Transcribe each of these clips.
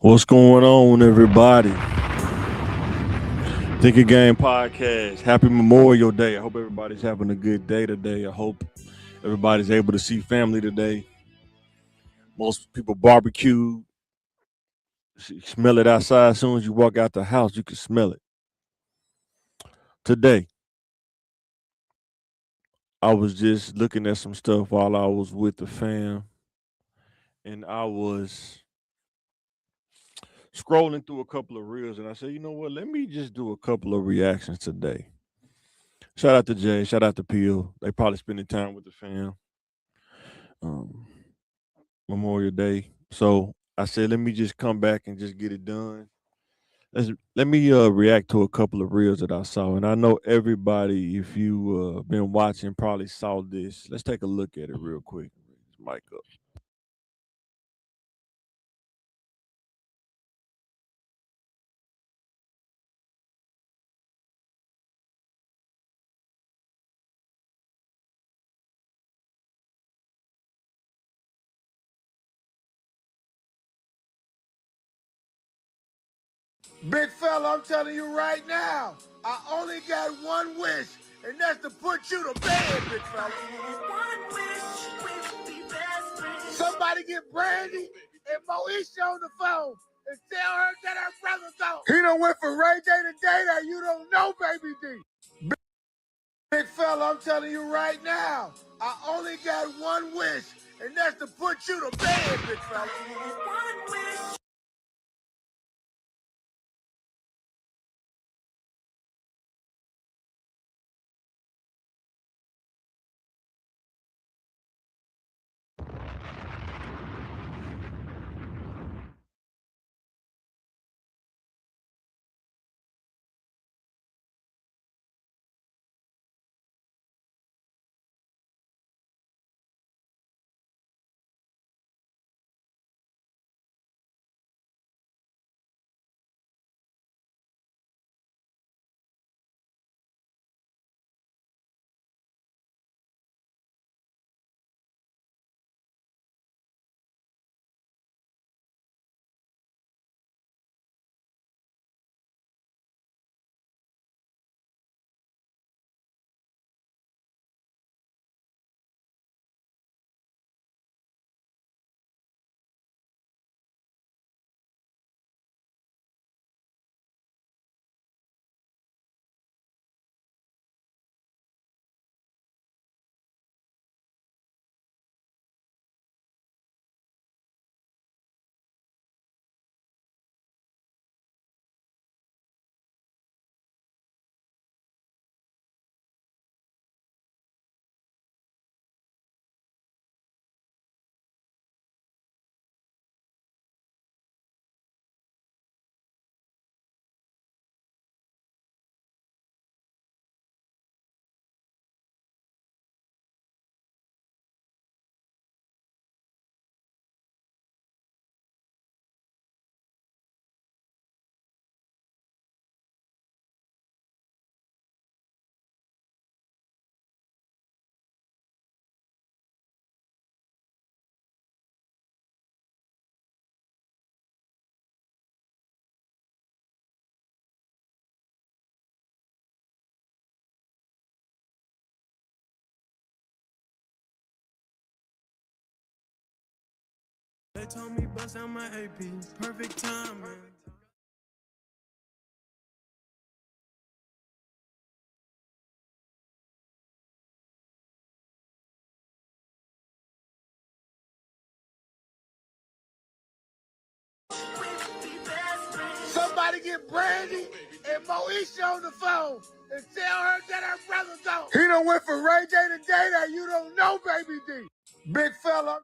What's going on, everybody? Think Again podcast. Happy Memorial Day. I hope everybody's having a good day today. I hope everybody's able to see family today. Most people barbecue. You smell it outside as soon as you walk out the house. You can smell it. Today, I was just looking at some stuff while I was with the fam, and I was scrolling through a couple of reels, and I said, you know what? Let me just do a couple of reactions today. Shout out to Jay. Shout out to Peel. They probably spending time with the fam. Um, Memorial Day. So I said, let me just come back and just get it done. Let me react to a couple of reels that I saw, and I know everybody, if you been watching, probably saw this. Let's take a look at it real quick. Mic up. Big fella, I'm telling you right now, I only got one wish, and that's to put you to bed, big fella. One wish with the best wish. Somebody get Brandy and Moesha on the phone and tell her that her brother's gone. He done went from Ray Day to Day that you don't know, baby D. Big fella, I'm telling you right now, I only got one wish, and that's to put you to bed, big fella. One wish. They told me bust out my AP, perfect timing. Somebody get Brandy and Moesha on the phone and tell her that her brother's gone. He done went from Ray Day to Day that you don't know, baby D. Big fella.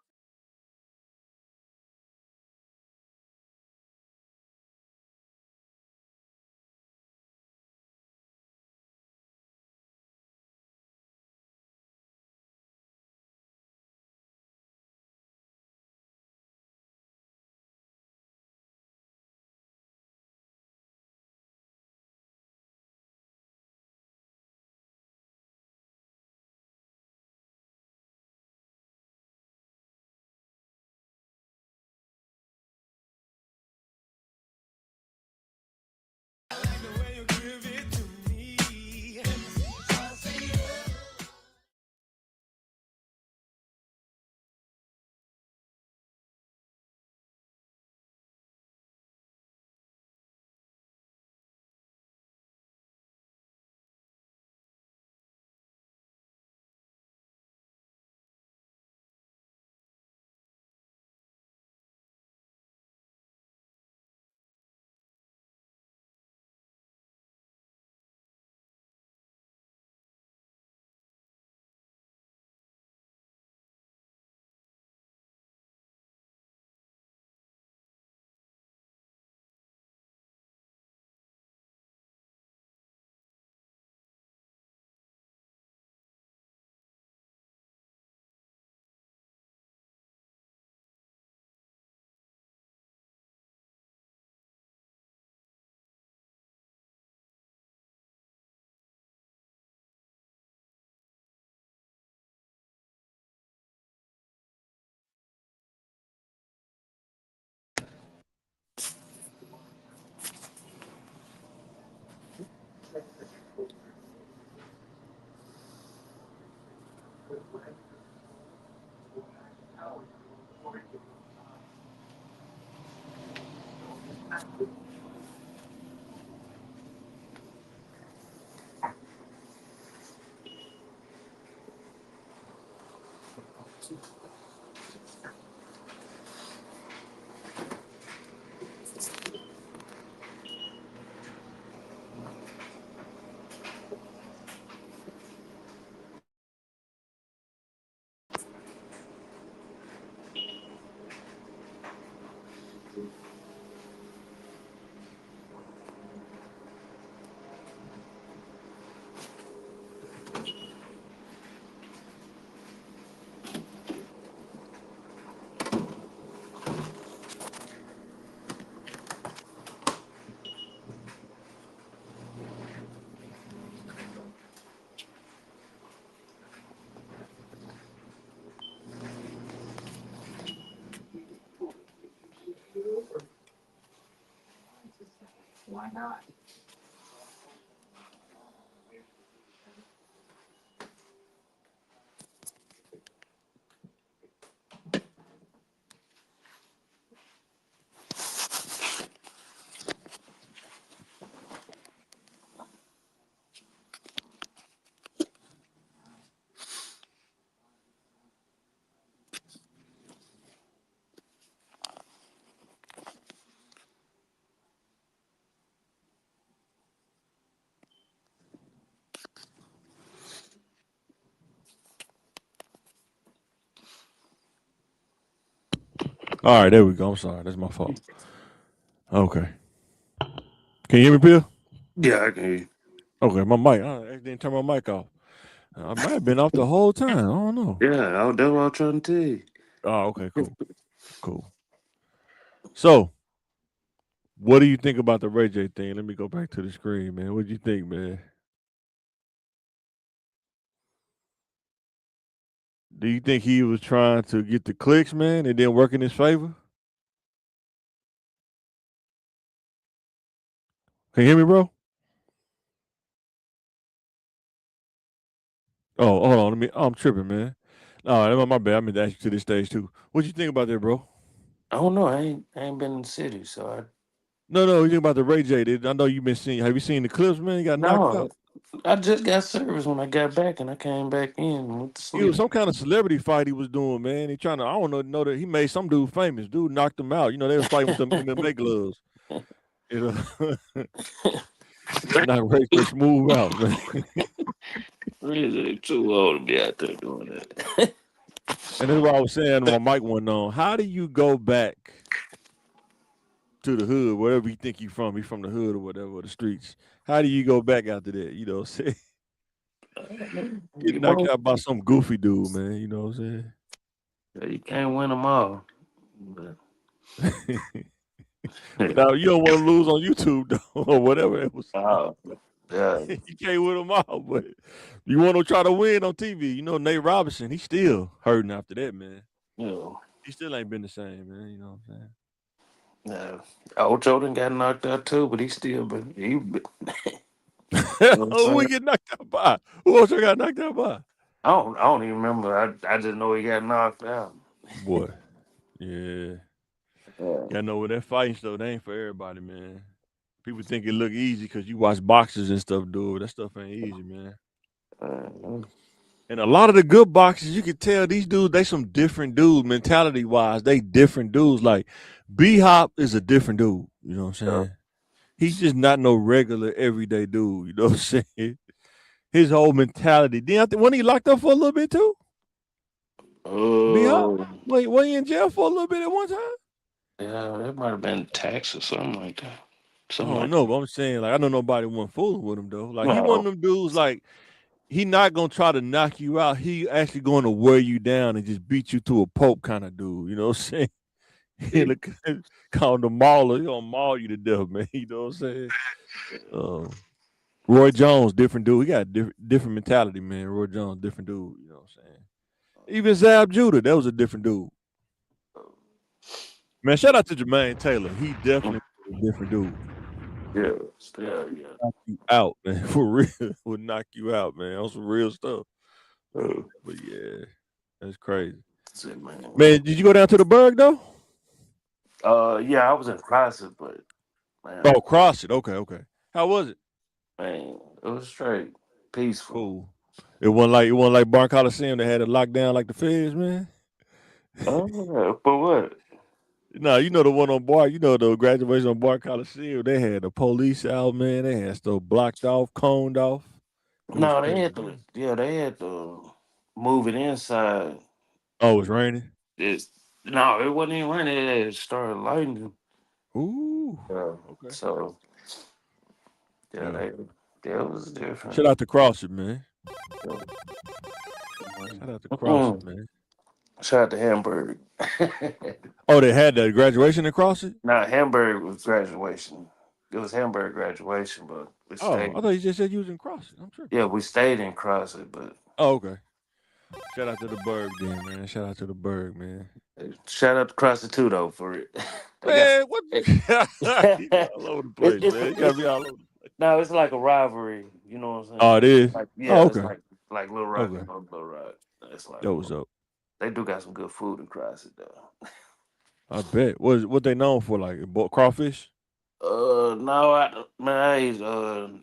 All right, there we go. I'm sorry, that's my fault. Okay, can you hear me, Bill? Yeah, I can hear you. Okay, my mic. I didn't turn my mic off. I might have been off the whole time. I don't know. Yeah, that's what I was trying to tell you. Oh, okay, cool, cool. So, what do you think about the Ray J thing? Let me go back to the screen, man. What do you think, man? Do you think he was trying to get the clicks, man? It didn't work in his favor? Can you hear me, bro? Oh, hold on. Let me. Oh, I'm tripping, man. No, my bad. I meant to ask you to this stage too. What you think about that, bro? I don't know. I ain't been in the city, so I No, no. You think about the Ray J? I know you've been seeing. Have you seen the clips, man? He got knocked no. out. I just got service when I got back, and I came back in and went to It was sleep. some kind of celebrity fight he was doing, man. He trying to. I don't know that he made some dude famous. Dude knocked him out. You know they was fighting with them MMA gloves. You know, knock Ray J smooth out, man. Really, too old to be out there doing that. And that's what I was saying when my mic went on. How do you go back to the hood, wherever you think you from? He from the hood or whatever, or the streets. How do you go back after that? You know, say get you knocked won't. out by some goofy dude, man. You know what I'm You can't win them all. But saying? But yeah. now you don't want to lose on YouTube though, or whatever it was. Oh, yeah. You can't win them all, but you want to try to win on TV. You know, Nate Robinson, he's still hurting after that, man. You know, He still ain't been the same, man. You know what I'm yeah. Ocho done got knocked out too, but he still been saying? you know what I'm Oh, we saying? get knocked out by? Who else I got knocked out by? I don't even remember. I just know he got knocked out. Boy, yeah. Yeah. Gotta know with that fighting stuff, they ain't for everybody, man. People think it look easy because you watch boxers and stuff, dude. That stuff ain't easy, man. Uh, And a lot of the good boxers, you can tell these dudes, they some different dudes, mentality wise. They different dudes. Like B Hop is a different dude. You know what I'm yeah. saying? He's just not no regular everyday dude. You know what I'm saying? His whole mentality. Then I think when he locked up for a little bit too, B Hop. Oh, Wait, was he in jail for a little bit at one time? yeah, that might have been tax or something like that. I Something don't like know, but I'm saying like I know nobody wasn't fooling with him though. Like he one of no. them dudes like he not gonna try to knock you out. He actually going to wear you down and just beat you to a pulp kind of dude. You know what I'm saying? He He, look call him the mauler. He gonna maul you to death, man. You know what I'm saying? Uh, Roy Jones, different dude. He got a different mentality, man. Roy Jones, different dude. You know what I'm saying? Even Zab Judah, that was a different dude. Man, shout out to Jermaine Taylor. He definitely was a different dude. yeah, yeah, yeah. Knock you out, man. For real, would knock you out, man. On some real stuff. Uh, But yeah, that's crazy. that's it, man. Man, did you go down to the Berg though? Yeah, I was in the closet, but man, Oh, cross it. Okay, okay. How was it? man, it was straight peaceful. Cool. It wasn't like Bar Coliseum that had a lockdown like the feds, man. Oh, for what? No, you know the one on Bar, you know the graduation on Bar Coliseum. They had the police out, man. They had stuff blocked off, coned off. It was No, they crazy, had to. man. Yeah, they had to move it inside. Oh, it's raining. It's no, it wasn't even raining. It started lightning. Ooh, Yeah. okay. So yeah, Yeah. that was different. Shout out to CrossFit, man. Yeah. Shout out to CrossFit, Mm-mm. man. Shout out to Hamburg. Oh, they had the graduation at CrossFit. Now Hamburg was graduation. It was Hamburg graduation, but we Oh, I stayed. thought you just said you was in CrossFit. I'm tripping. Yeah, we stayed in CrossFit, but Oh, okay. Shout out to the Berg, then, man. Shout out to the Berg, man. shout out to CrossFit too though for it. They got Man, what? it, You be all over the place, man. You it's gotta be all over the place. no, it's like a rivalry. You know what I'm Oh, it saying? is. Like Oh, yeah, it's okay. like Little Rock Okay. and Little Rock. It's like That was up. they do got some good food in CrossFit though. I bet. What they known for? Like crawfish? No, man, I ate,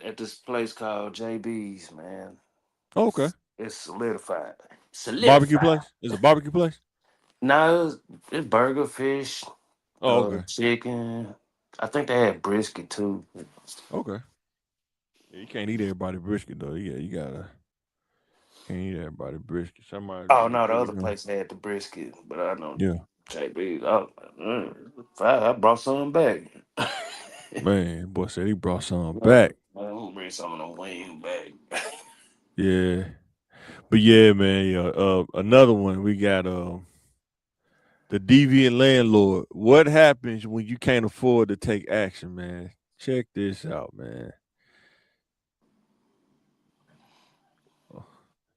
at this place called JB's, man. Oh, okay. It's solidified. Barbecue Solidified. place? It's a barbecue place? No, it's burger, fish, Oh, okay. chicken. I think they had brisket too. Okay. Yeah, you can't eat everybody brisket though. Yeah, you gotta can't eat everybody brisket. Somebody Oh be no, the good, other place had the brisket, but I know Yeah. JB's. I brought some back. Man, boy said he brought some Man, back. I'm gonna bring some of them wings back. Yeah. But yeah, man, yeah. Another one we got the Deviant Landlord. What happens when you can't afford to take action, man? Check this out, man.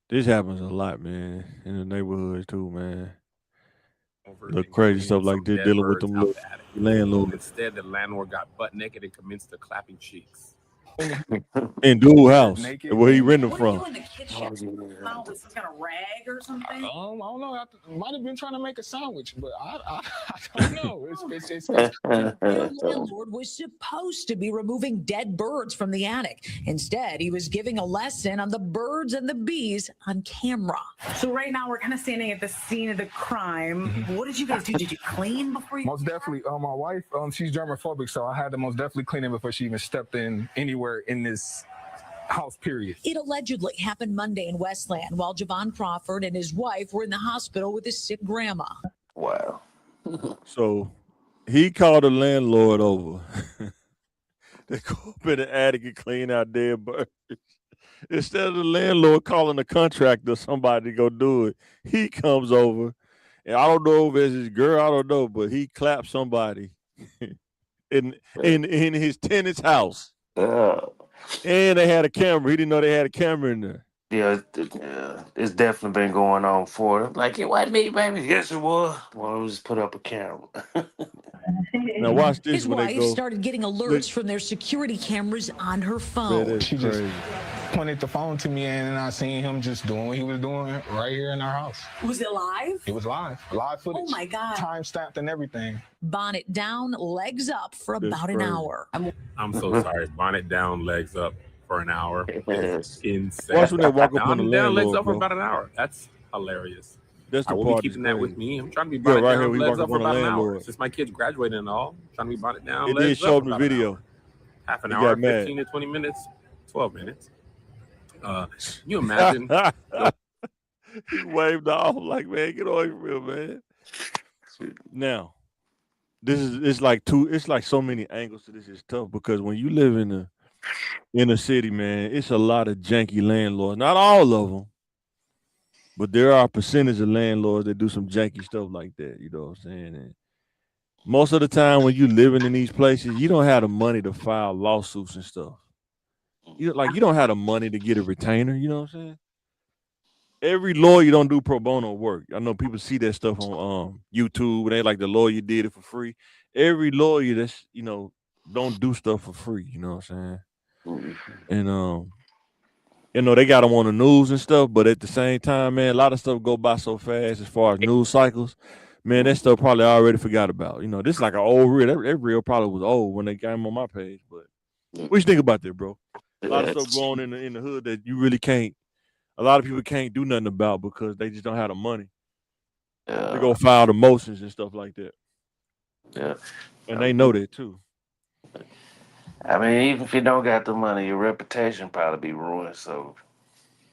This happens a lot, man, in the neighborhoods too, man. Over Little and crazy cleaning stuff like some this, dead dealing with birds them out little the attic. landlords Instead, the landlord got butt naked and commenced to clapping cheeks. in dual Got house naked where he and renting What are you from. in the kitchen? Oh, Come out with some kind of rag or something? I don't know. I might have been trying to make a sandwich, but I don't know. It's The landlord was supposed to be removing dead birds from the attic. Instead, he was giving a lesson on the birds and the bees on camera. So right now we're kind of standing at the scene of the crime. What did you guys do? Did you clean before you? most definitely. My wife, she's germophobic, so I had to most definitely clean it before she even stepped in anywhere in this house. Period. It allegedly happened Monday in Westland while Javon Crawford and his wife were in the hospital with his sick grandma. wow. So he called the landlord over. They go up in the attic and clean out dead birds. Instead of the landlord calling the contractor or somebody to go do it, he comes over. And I don't know if it's his girl, I don't know, but he clapped somebody in his tenant's house. Yeah. And they had a camera. He didn't know they had a camera in there. Yeah, it's definitely been going on for like it wasn't me, baby. Yes, it was. Well, we just put up a camera. Now watch this His when they wife go. started getting Look, alerts from their security cameras on her man, phone. that's She just crazy. pointed the phone to me, and I seen him just doing what he was doing right here in our house. Was it live? It was live footage. Oh my God. Time stamped and everything. Bonnet down, legs up for That's about an crazy. hour. I'm so sorry. Bonnet down, legs up for an hour. Yes. It's insane. Watch when they walk up on the Bonnet down, legs landlord, up for bro. about an hour. That's hilarious. That's I the will be part that's keeping that with crazy. me. I'm trying to be Yeah, bonnet right here down, we legs walk up up for on the about an hour. landlord. Since my kids graduating and all, I'm trying to be bonnet down, It did legs show up him for the about an video. hour. Half an He hour, got mad. 15 to 20 minutes, 12 minutes. Can you imagine? He waved off like, man, get away from him, man. Now, it's like so many angles to this. It's tough because when you live in a city, man, it's a lot of janky landlords. Not all of them, but there are a percentage of landlords that do some janky stuff like that. You know what I'm saying? And most of the time, when you living in these places, you don't have the money to file lawsuits and stuff. You don't have the money to get a retainer. You know what I'm saying? Every lawyer don't do pro bono work. I know people see that stuff on YouTube and they like the lawyer did it for free. Every lawyer that's don't do stuff for free. You know what I'm saying? And they got them on the news and stuff, but at the same time, man, a lot of stuff go by so fast as far as news cycles. Man, that stuff probably already forgot about. This is like an old reel. That reel probably was old when they came on my page. But what you think about that, bro? A lot of stuff Yes. going in the hood that you really can't. A lot of people can't do nothing about because they just don't have the money. They Yeah, go file the motions and stuff like that, yeah. and I they know mean, that too. even if you don't got the money, your reputation probably be ruined. So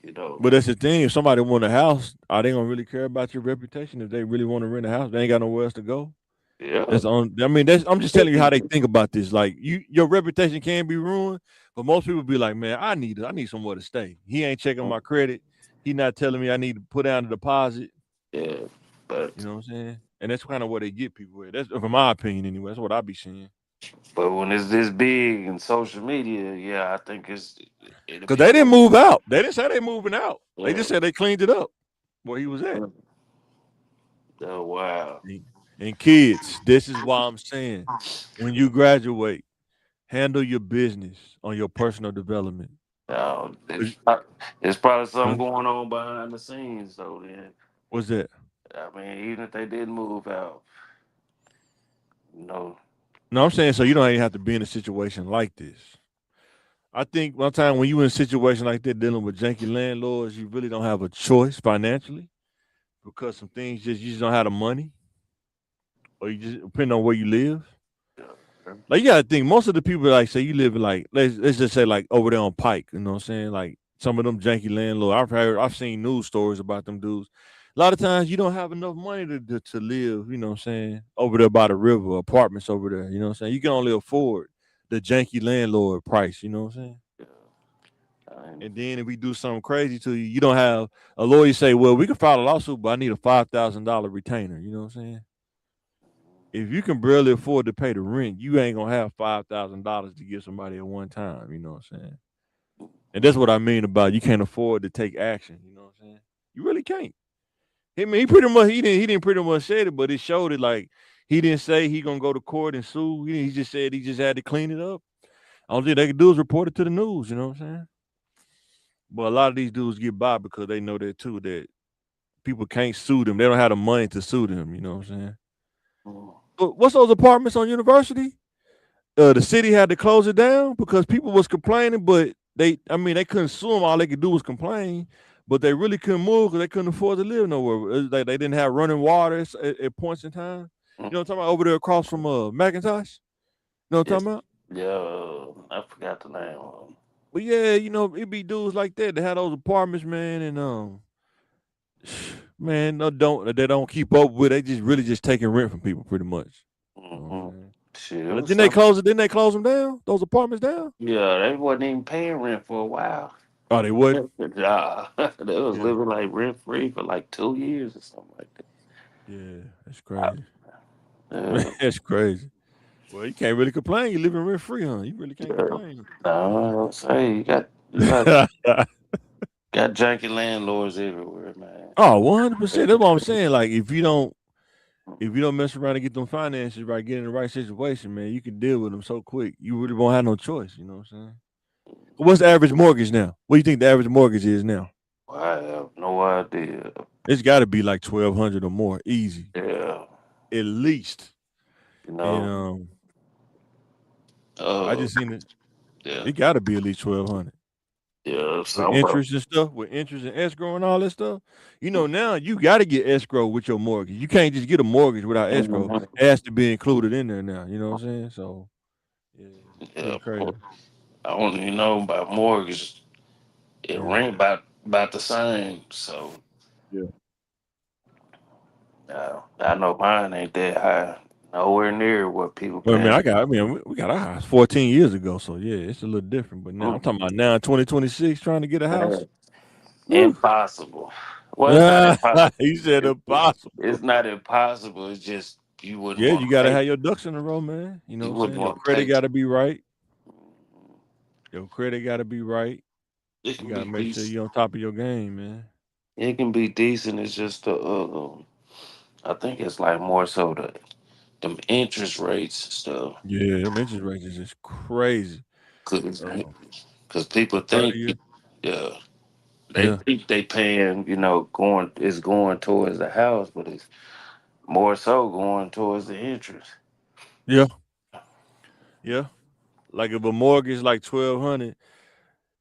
you know, But that's the thing. If somebody want a house, are they gonna really care about your reputation? If they really want to rent a house, they ain't got nowhere else to go. yeah, That's on. I mean, that's. I'm just telling you how they think about this. Like your reputation can be ruined, but most people be like, man, I need somewhere to stay. He ain't checking my credit. He not telling me I need to put down a deposit. yeah. You But know what I'm saying? And that's kind of what they get people with. That's from my opinion anyway. That's what I be seeing. when it's this big in social media, yeah, I think it'll Cause be they didn't more. move out. They didn't say they moving out. They Yeah. just said they cleaned it up where he was at. Oh wow. And kids, this is why I'm saying when you graduate, handle your business on your personal development. No, 'Cause- there's probably Huh? something going on behind the scenes though. Then What's that? I mean, even if they did move out, no, No, I'm saying so you don't even have to be in a situation like this. I think one time when you in a situation like that dealing with janky landlords, you really don't have a choice financially because some things just you just don't have the money or you just depending on where you live. yeah, Like you gotta think most of the people like say you live in like let's just say like over there on Pike, you know what I'm saying? Like some of them janky landlords. I've seen news stories about them dudes. A lot of times you don't have enough money to live, you know what I'm saying, over there by the river, apartments over there, you know what I'm saying? You can only afford the janky landlord price, you know what I'm saying? yeah. I mean, And then if we do something crazy to you, you don't have a lawyer say, well, we can file a lawsuit, but I need a $5,000 retainer, you know what I'm saying? If you can barely afford to pay the rent, you ain't gonna have $5,000 to give somebody at one time. You know what I'm saying? And that's what I mean about you can't afford to take action. You know what I'm saying? You really can't. He pretty much he didn't pretty much say it, but it showed it like he didn't say he gonna go to court and sue. He just said he just had to clean it up. All they could do is report it to the news. You know what I'm saying? But a lot of these dudes get by because they know that too that people can't sue them. They don't have the money to sue them. You know what I'm saying? mm, But what's those apartments on University? The city had to close it down because people was complaining, but I mean, they couldn't sue them. All they could do was complain, but they really couldn't move because they couldn't afford to live nowhere. It was like they didn't have running water at points in time. mm, You know what I'm talking about? Over there across from McIntosh. You know what yeah, I'm talking about? yeah. I forgot the name of 'em. But yeah, you know, it be dudes like that that had those apartments, man, and man, they don't keep up with. They just really just taking rent from people, pretty much. You know what I'm Mm-hmm. saying? Shit, it But was then they some. close it. Then they close them down. Those apartments down. Yeah, they wasn't even paying rent for a while. Oh, they wouldn't. Nah, they was Yeah, living like rent free for like 2 years or something like yeah, that's that. crazy. Uh, That's crazy. Well, you can't really complain. You living rent free, huh? You really can't yeah. complain. No, I don't say you got janky landlords everywhere, man. Oh, 100%. That's what I'm saying. Like if you don't mess around and get them finances right, get in the right situation, man, you can deal with them so quick. You really won't have no choice. You know what I'm saying? What's the average mortgage now? What do you think the average mortgage is now? I have no idea. It's got to be like 1,200 or more, easy, Yeah, at least. you And know. I Uh, just seen it. yeah, It got to be at least 1,200. yeah. With Some, interest and stuff, with interest and escrow and all that stuff. You know, now you got to get escrow with your mortgage. You can't just get a mortgage without escrow. mhm, It has to be included in there now. You know what I'm saying? So, yeah, it's yeah. getting crazy. I don't even know about mortgage. It Yeah, rent about the same. So yeah. I know mine ain't that high. Nowhere near what people Well, I mean, paying. we got our house 14 years ago, so yeah, it's a little different. But now I'm Mm, talking about now 2026 trying to get a house. man, Woo. impossible. Well, it's not impossible. He said It's impossible. not impossible. It's just you wouldn't Yeah, want you to got to take. have your ducks in a row, man. You know You what I'm wouldn't saying? Your want to credit take. got to be right. Your credit got to be right. It You can got to be make sure decent. you're on top of your game, man. It can be decent. It's just the. I think it's like more so the them interest rates and stuff. Yeah, them interest rates is just crazy. Cause, Uh, 'cause people 30 think, year. yeah, they Yeah, think they paying, going towards the house, but it's more so going towards the interest. yeah, yeah. Like if a mortgage like 1,200,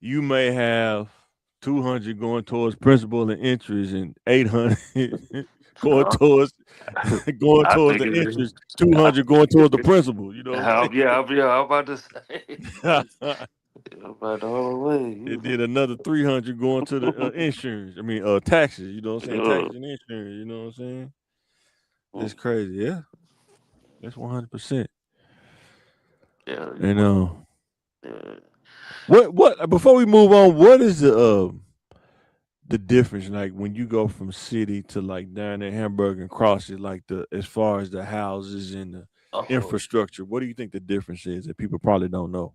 you may have 200 going towards principal and interest, and 800. going Uh, towards going I towards think the it is. entrance, 200 going towards the principal. You know I'm about to say. what I'm saying? About the whole way. It did another 300 going to the insurance. I mean, taxes. You know what I'm saying? Yeah. Taxes and insurance. You know what I'm saying? Mm, It's crazy. Yeah, that's 100%. yeah, you And might. Yeah. what before we move on, what is the difference like when you go from city to like down there Hamburg and cross it, like the as far as the houses and the Oh, infrastructure? What do you think the difference is that people probably don't know?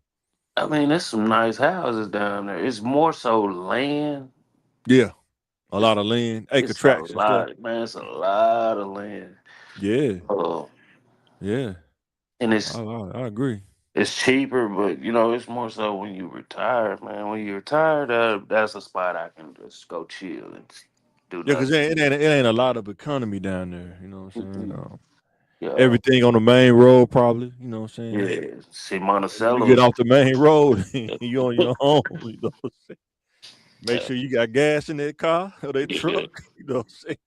I mean, there's some nice houses down there. It's more so land. Yeah, a It's lot of land, acre it's a tracts and stuff. lot, man. It's a lot of land. Yeah, Uh, yeah, and I agree. it's cheaper, but it's more so when you retire, man. When you retire, that's a spot I can just go chill and do Yeah, because nothing. it ain't a lot of economy down there. You know what I'm saying? Mhm. Yeah, Everything on the main road, probably. You know what I'm saying? yeah. See, And when you get Monticello's. off the main road, you on your own. You know what I'm saying? Make Yeah, sure you got gas in that car or that yeah. truck. You know what I'm saying?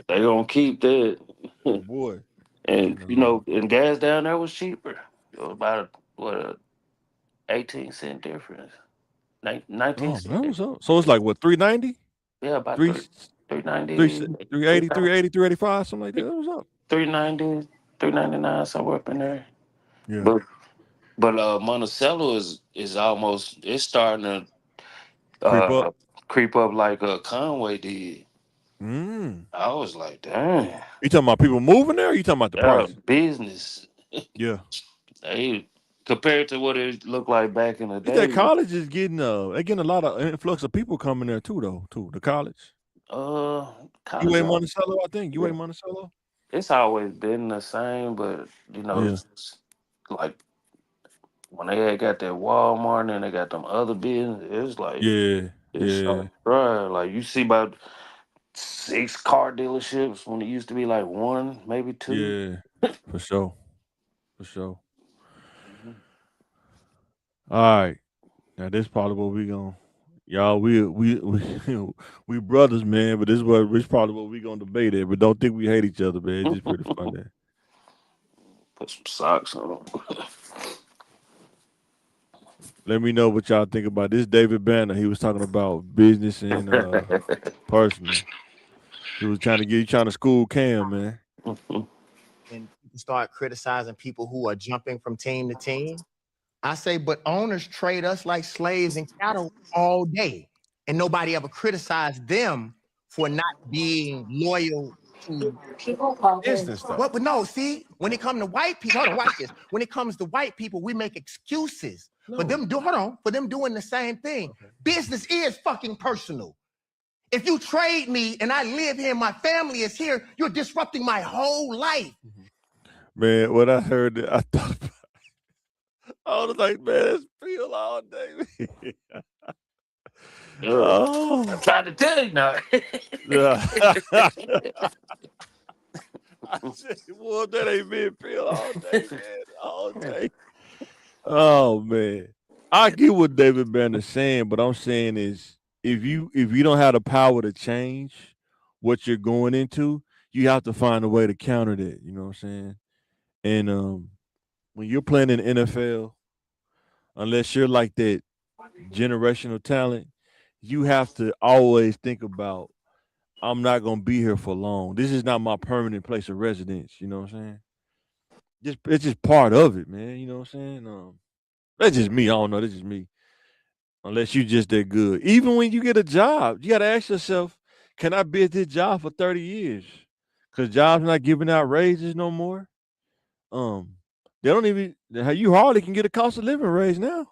They gonna keep that. Oh boy. And And and gas down there was cheaper. It was about a 18 cent difference. 19 oh, that cent. was up. So it's like what 390, Yeah, about three, three three, ninety, 380, 380, 385, something like that. That was up. 390, 399, somewhere up in there. Yeah. But Monticello is almost it's starting to Creep up. uh creep up like Conway did. Mm. I was like, dang, You talking about people moving there? Or you talking about the yeah, price? business. Yeah. They compared to what it looked like back in the Is that day. college is getting they getting a lot of influx of people coming there too though, too. The college. College, UA Monticello, I think. UA Monticello. it's always been the same, but Yeah. like when they had got that Walmart and they got them other business, it's like Yeah. it's Yeah. so dry. Like you see about 6 car dealerships when it used to be like one, maybe two. Yeah. For sure. For sure. Mhm. All right. Now this probably what we gonna y'all we brothers, man, but this probably what we gonna debate it. But don't think we hate each other, man. It's just pretty funny. Put some socks on. Let me know what y'all think about this David Banner. He was talking about business and personal. He was trying to school Cam, man. And people start criticizing people who are jumping from team to team. I say, but owners trade us like slaves and cattle all day, and nobody ever criticized them for not being loyal to business stuff. But no, see, when it comes to white people, hold on, watch this. When it comes to white people, we make excuses for them for them doing the same thing. Okay. Business is fucking personal. If you trade me and I live here, my family is here, you're disrupting my whole life. Man, when I heard it, I thought I was like, man, it's feel all day. I'm Oh, trying to tell you now. yeah. I said, well, that ain't been feel all day, man, all day. Oh man, I get what David Banner's saying, but I'm saying is if you don't have the power to change what you're going into, you have to find a way to counter that. You know what I'm saying? And when you're playing in the NFL, unless you're like that generational talent, you have to always think about I'm not gonna be here for long. This is not my permanent place of residence. You know what I'm saying? Just it's just part of it, man. You know what I'm saying? That's just me. I don't know. That's just me. Unless you just that good. Even when you get a job, you got to ask yourself, can I be at this job for 30 years? Because jobs not giving out raises no more. Um, they don't even you hardly can get a cost of living raise now.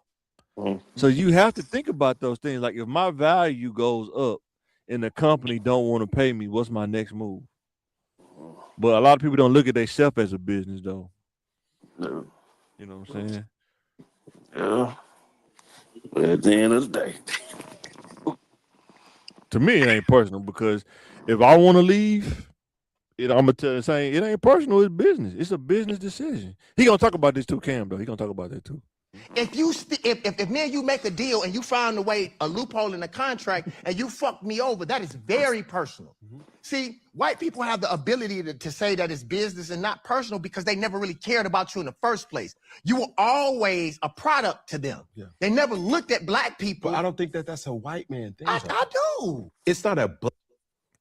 So you have to think about those things. Like if my value goes up and the company don't want to pay me, what's my next move? But a lot of people don't look at themselves as a business though. No. You know what I'm saying? Yeah. But at the end of the day, To me, it ain't personal because if I want to leave, I'm gonna tell you saying it ain't personal. It's business. It's a business decision. He gonna talk about this too, Cam. Though he gonna talk about that too. If me and you make a deal and you find a loophole in the contract and you fuck me over, that is very personal. See, white people have the ability to say that it's business and not personal because they never really cared about you in the first place. You were always a product to them. Yeah. They never looked at black people. But I don't think that's a white man thing. I do. It's not a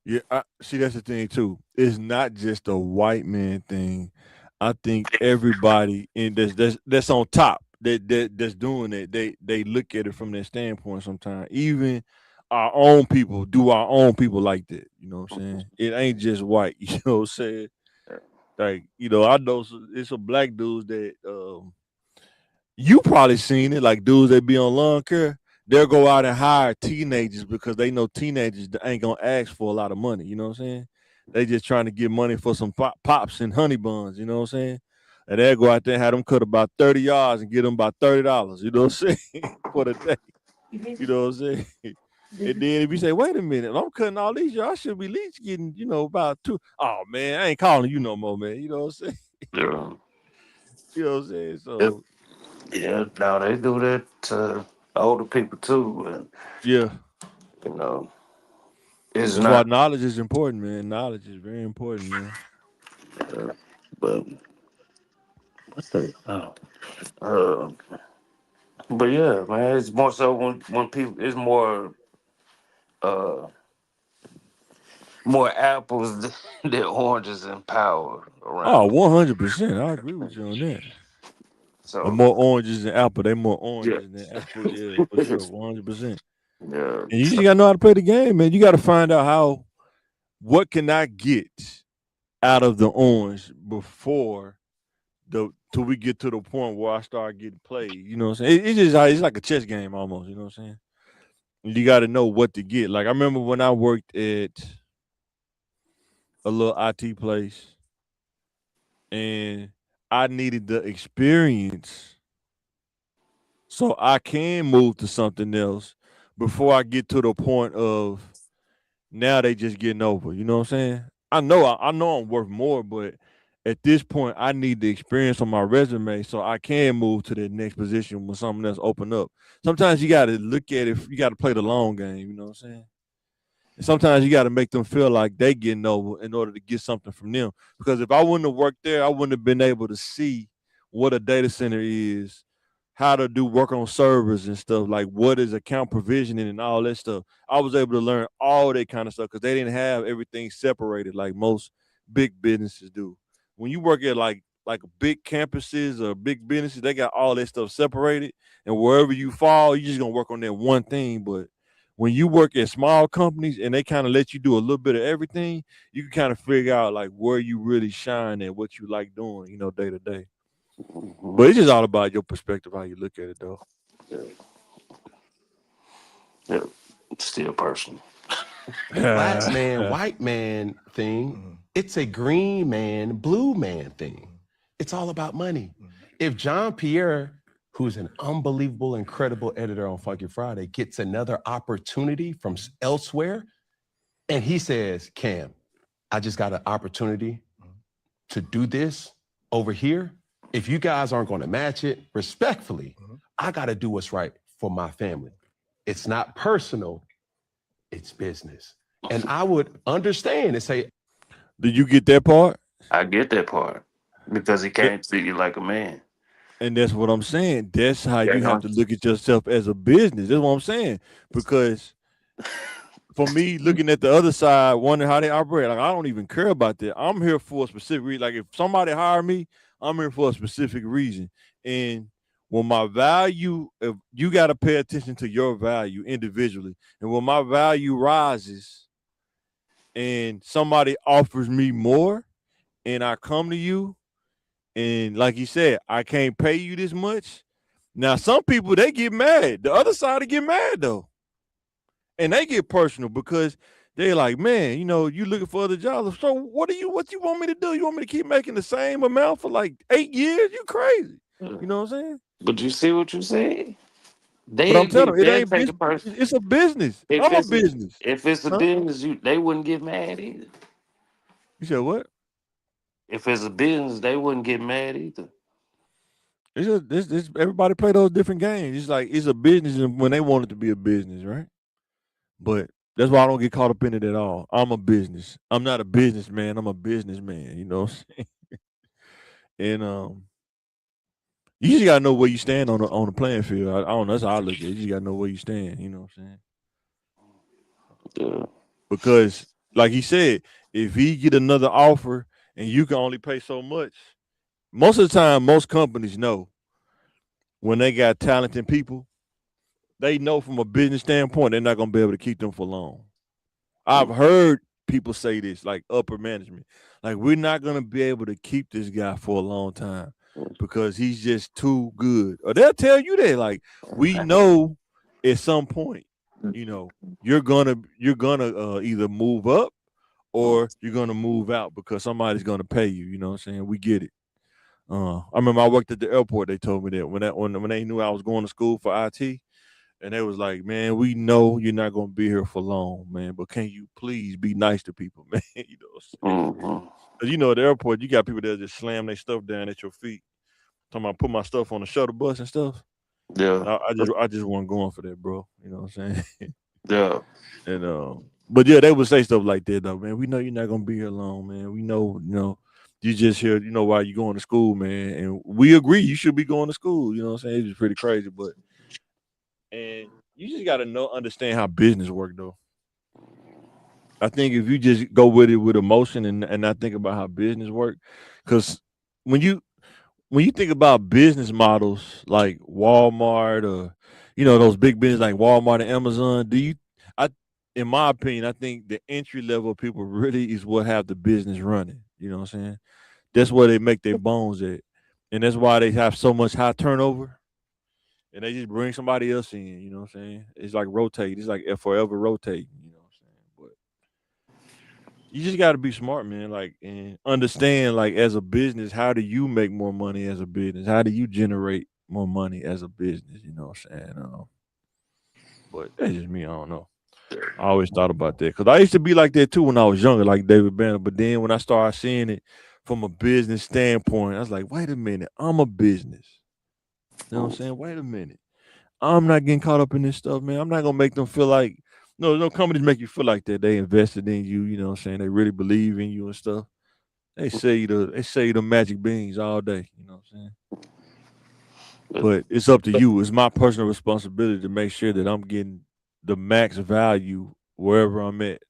Yeah, see, that's the thing too. It's not just a white man thing. I think everybody in that's on top that's doing it. They look at it from that standpoint sometimes. Even our own people do our own people like that. You know what I'm saying? It ain't just white. You know what I'm saying? Like, I know it's some black dudes that you probably seen it, like dudes that be on lawn care. They'll go out and hire teenagers because they know teenagers ain't gonna ask for a lot of money. You know what I'm saying? They just trying to get money for some pops and honey buns. You know what I'm saying? And they'll go out there and have them cut about 30 yards and get them about $30. You know what I'm saying? For the day. You know what I'm saying? And then if you say, wait a minute, I'm cutting all these yards, I should be at least getting, about two. Oh man, I ain't calling you no more, man. You know what I'm saying? Yeah. You know what I'm saying? So Yeah, now they do that to older people too, and yeah. you know, it's That's why not. knowledge is important, man. Knowledge is very important, man. But what's that? Oh, uh, but yeah, man, it's more so when people, it's uh more apples than oranges in power Oh, around. 100%. I agree with you on that. Or So more oranges than apple. They more yeah, oranges than apple. Yeah, for sure. 100%. yeah. And you just So, gotta know how to play the game, man. You gotta find out what can I get out of the orange before till we get to the point where I start getting played. You know what I'm saying? It's like a chess game almost. You know what I'm saying? You got to know what to get. Like I remember when I worked at a little IT place, and I needed the experience so I can move to something else before I get to the point of now they just getting over. You know what I'm saying? I know I'm worth more, but at this point I need the experience on my resume so I can move to the next position when something else open up. Sometimes you got to look at it. You got to play the long game. You know what I'm saying? And sometimes you got to make them feel like they getting over in order to get something from them. Because if I wouldn't have worked there, I wouldn't have been able to see what a data center is, how to do work on servers and stuff, like what is account provisioning and all that stuff. I was able to learn all that kind of stuff because they didn't have everything separated like most big businesses do. When you work at like big campuses or big businesses, they got all that stuff separated, and wherever you fall, you just gonna work on that one thing. But when you work at small companies and they kind of let you do a little bit of everything, you can kind of figure out like where you really shine and what you like doing, day to day. But it's just all about your perspective, how you look at it, though. yeah, yeah, still personal. black man, white man thing. It's a green man, blue man thing. It's all about money. If John Pierre, who's an unbelievable, incredible editor on Funky Friday, gets another opportunity from elsewhere, and he says, Cam, I just got an opportunity to do this over here. If you guys aren't going to match it, respectfully, I got to do what's right for my family. It's not personal, it's business. And I would understand and say, Did you get that part? I get that part because he Th- can't treat you like a man. And that's what I'm saying. That's how Yeah, you have to look at yourself as a business. That's what I'm saying. Because for me, looking at the other side, wondering how they operate, like I don't even care about that. I'm here for a specific reason. Like if somebody hire me, I'm here for a specific reason. And when my value, if you got to pay attention to your value individually, and when my value rises, and somebody offers me more, and I come to you, and like you said, I can't pay you this much. Now, some people they get mad. The other side they get mad though, and they get personal because they're like, man, you looking for other jobs. So what you want me to do? You want me to keep making the same amount for like 8 years? You crazy? You know what I'm saying? but you see what you said? But I'm telling you, it They'll ain't take a business. person. It's a business. If I'm a it's a business. if it's a Huh? business, they wouldn't get mad either. You said what? If it's a business, they wouldn't get mad either. This everybody play those different games. It's like it's a business when they want it to be a business, right? But that's why I don't get caught up in it at all. I'm a business. I'm not a businessman. I'm a businessman. You know what I'm saying? And you just gotta know where you stand on the playing field. I don't know. That's how I look at it. You just gotta know where you stand. You know what I'm saying? Yeah. Because, like he said, if he get another offer and you can only pay so much, most of the time, most companies know when they got talented people, they know from a business standpoint they're not gonna be able to keep them for long. I've heard people say this, like upper management, like we're not gonna be able to keep this guy for a long time because he's just too good. Or they'll tell you that, like we know at some point, you're gonna either move up or you're gonna move out because somebody's gonna pay you. You know what I'm saying? We get it. I remember I worked at the airport. They told me that when they knew I was going to school for IT, and they was like, "Man, we know you're not gonna be here for long, man, but can you please be nice to people, man?" You know what I'm saying? Mm-hmm. Cause at the airport, you got people that just slam their stuff down at your feet. Talking about put my stuff on the shuttle bus and stuff. Yeah. I just wasn't going for that, bro. You know what I'm saying? Yeah. And but yeah, they would say stuff like that though, man. We know you're not gonna be here long, man. We know, you just here, why you going to school, man. And we agree you should be going to school. You know what I'm saying? It's just pretty crazy, but and you just gotta understand how business work though. I think if you just go with it with emotion and not think about how business work, because when you when you think about business models like Walmart or those big business like Walmart and Amazon, I in my opinion, I think the entry level people really is what have the business running. You know what I'm saying? That's where they make their bones at. And that's why they have so much high turnover. And they just bring somebody else in, you know what I'm saying? It's like rotate. It's like forever rotating, you know what I'm saying? But you just got to be smart, man. Like, and understand, like, as a business, how do you make more money as a business? How do you generate more money as a business? You know what I'm saying? But that's just me. I don't know. I always thought about that because I used to be like that too when I was younger, like David Banner. But then when I started seeing it from a business standpoint, I was like, wait a minute, I'm a business. You know what I'm saying? Wait a minute. I'm not getting caught up in this stuff, man. I'm not gonna make them feel like no companies make you feel like that. They invested in you, you know what I'm saying? They really believe in you and stuff. They say the magic beans all day, you know what I'm saying? But it's up to you. It's my personal responsibility to make sure that I'm getting the max value wherever I'm at.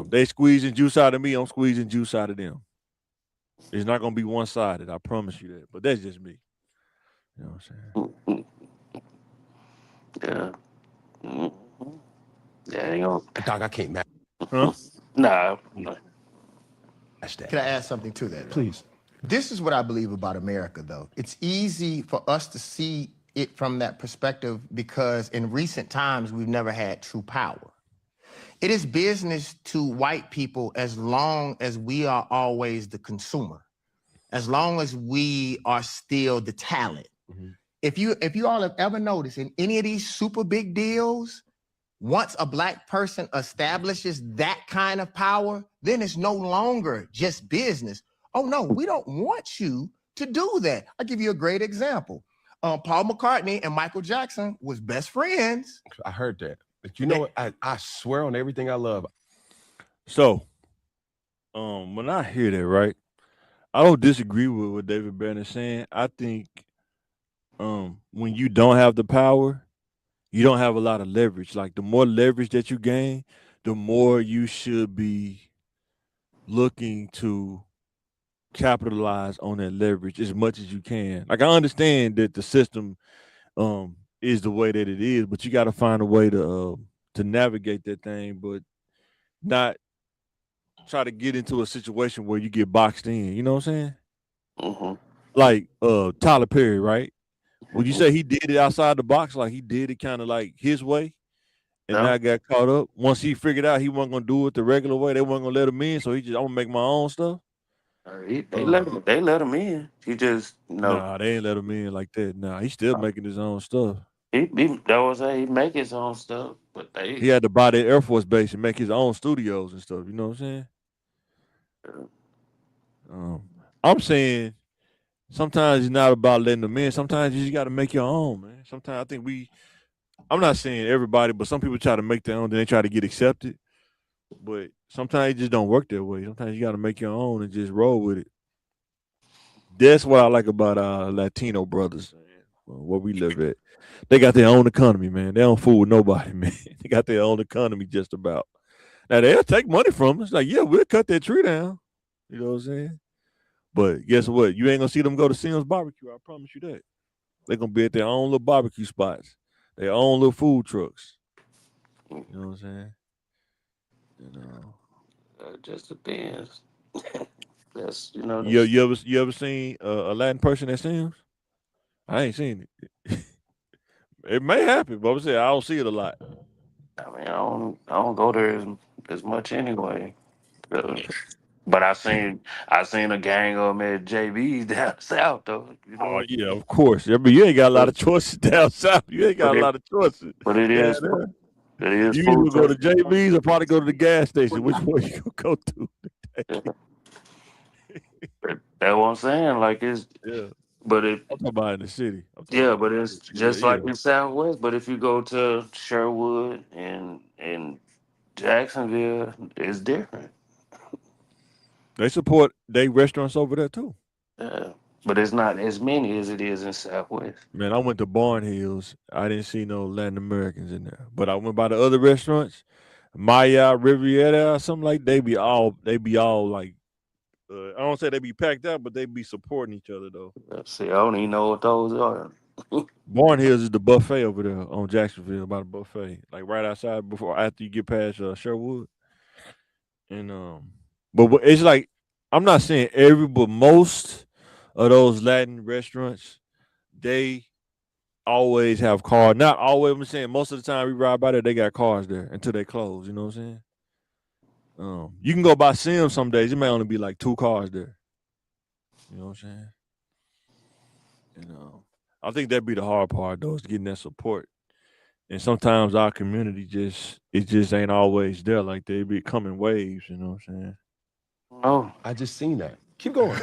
They squeezing juice out of me, I'm squeezing juice out of them. It's not gonna be one sided, I promise you that. But that's just me. You know what I'm saying? Yeah. Mm-hmm. Yeah, ain't gonna. Dog, I can't match Huh? Nah. that. Can I add something to that? Please. This is what I believe about America, though. It's easy for us to see it from that perspective because in recent times, we've never had true power. It is business to white people as long as we are always the consumer, as long as we are still the talent. Mm-hmm. If you all have ever noticed in any of these super big deals, once a black person establishes that kind of power, then it's no longer just business. Oh no, we don't want you to do that. I'll give you a great example. Paul McCartney and Michael Jackson was best friends. I heard that. But you know what? I swear on everything I love. So, when I hear that, right, I don't disagree with what David Banner's saying. I think when you don't have the power, you don't have a lot of leverage. Like the more leverage that you gain, the more you should be looking to capitalize on that leverage as much as you can. Like I understand that the system is the way that it is, but you got to find a way to navigate that thing, but not try to get into a situation where you get boxed in. You know what I'm saying? Mm-hmm. Like Tyler Perry, right? Would you say he did it outside the box? Like he did it kind of like his way, and Yeah. now got caught up. Once he figured out he wasn't gonna do it the regular way, they weren't gonna let him in. So I'm gonna make my own stuff. They let him in. He just Nah, they ain't let him in like that. Nah, he's still making his own stuff. that was he make his own stuff, but He had to buy that Air Force base and make his own studios and stuff. You know what I'm saying? I'm saying sometimes it's not about letting them in. Sometimes you just got to make your own, man. Sometimes I think I'm not saying everybody, but some people try to make their own, then they try to get accepted. But sometimes it just don't work that way. Sometimes you got to make your own and just roll with it. That's what I like about our Latino brothers, man. Where we live at, they got their own economy, man. They don't fool with nobody, man. They got their own economy just about. Now they'll take money from us. Like, yeah, we'll cut that tree down. You know what I'm saying? But guess what? You ain't gonna see them go to Sim's barbecue. I promise you that. They're gonna be at their own little barbecue spots, their own little food trucks. You know what I'm saying? You know. It just depends. That's you know. You That's, you ever seen a Latin person at Sam's? I ain't seen it. It may happen, but I'm saying I don't see it a lot. I mean, I don't go there as much anyway. Uh, But I seen a gang of them at JB's down south though. You Oh know, yeah, of course. I mean, you ain't got a lot but of choices down south. You ain't got but a it lot of choices but it down is there. it is You food either go to truck. JB's or probably go to the gas station. Which one you gonna go to? Yeah, that's what I'm saying. Like it's Yeah, but it I'm talking about in the city. I'm talking yeah, about but in it's the city. just Yeah, like in Southwest. But if you go to Sherwood and Jacksonville, it's different. they support they restaurants over there too. Yeah, but it's not as many as it is in Southwest. Man, I went to Barn Hills. I didn't see no Latin Americans in there, but I went by the other restaurants, Maya, Riviera, something like. They be all like. I don't say they be packed out, but they be supporting each other though. See, I don't even know what those are. Barn Hills is the buffet over there on Jacksonville, by the buffet, like right outside before after you get past Sherwood. And it's like I'm not saying every, but most of those Latin restaurants they always have cars. Not always. I'm saying most of the time we ride by there, they got cars there until they close. You know what I'm saying? You can go by Sim some days. It may only be like two cars there. You know what I'm saying? And I think that'd be the hard part though, is getting that support. And sometimes our community just ain't always there. Like they be coming waves. You know what I'm saying? No, I just seen that. Keep going.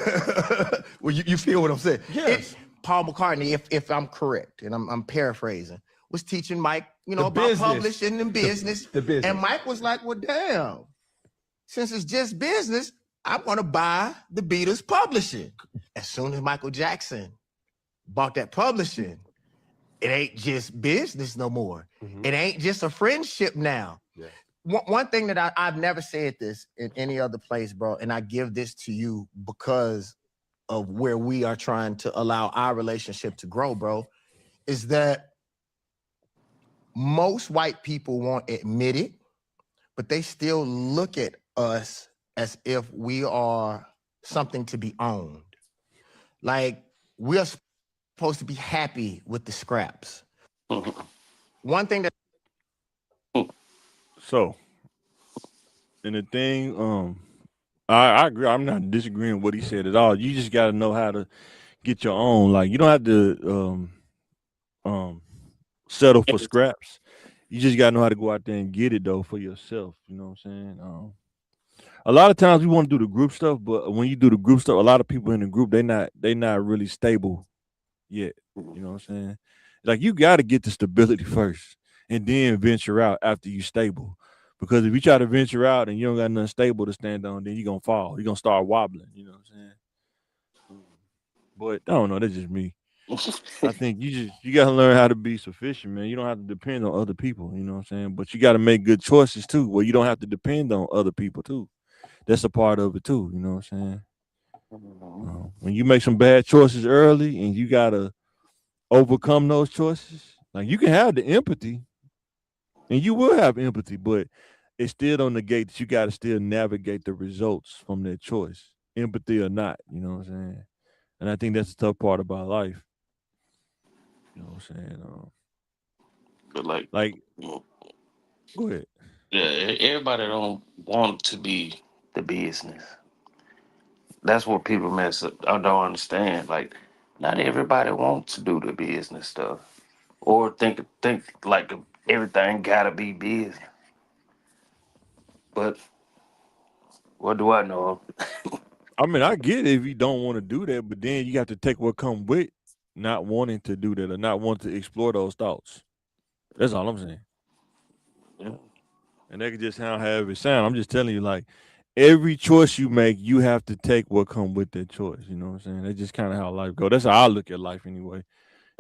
Well, you feel what I'm saying? Yes. Paul McCartney, if I'm correct, and I'm paraphrasing, was teaching Mike, The about business. publishing and business. The business. And Mike was like, well, damn, since it's just business, I'm gonna buy the Beatles publishing. As soon as Michael Jackson bought that publishing, it ain't just business no more. Mhm. It ain't just a friendship now. Yeah. One thing that I've never said this in any other place, bro, and I give this to you because of where we are trying to allow our relationship to grow, bro, is that most white people won't admit it, but they still look at us as if we are something to be owned. Like we're supposed to be happy with the scraps. One thing that So, and the thing, I agree. I'm not disagreeing with what he said at all. You just got to know how to get your own. Like you don't have to um settle for scraps. You just got to know how to go out there and get it though for yourself. You know what I'm saying? A lot of times we want to do the group stuff, but when you do the group stuff, a lot of people in the group they not really stable yet. You know what I'm saying? Like you got to get the stability first, and then venture out after you stable. Because if you try to venture out and you don't got nothing stable to stand on, then you're gonna fall. You're gonna start wobbling. You know what I'm saying? But I don't know. That's just me. I think you gotta learn how to be sufficient, man. You don't have to depend on other people. You know what I'm saying? But you got to make good choices too, where you don't have to depend on other people too. That's a part of it too. You know what I'm saying? When you make some bad choices early and you gotta overcome those choices, like you can have the empathy and you will have empathy, but it still don't negate that you got to still navigate the results from that choice, empathy or not. You know what I'm saying? And I think that's the tough part about life. You know what I'm saying? but like, Like, go ahead. yeah, everybody don't want to be the business. That's what people mess up. I don't understand. Like, not everybody wants to do the business stuff, or think like everything gotta be business. But what do I know? I mean, I get it if you don't want to do that, but then you got to take what come with not wanting to do that or not wanting to explore those thoughts. That's all I'm saying. Yeah. And that could just sound however it sound. I'm just telling you, like, every choice you make, you have to take what come with that choice. You know what I'm saying? That's just kind of how life go. That's how I look at life anyway.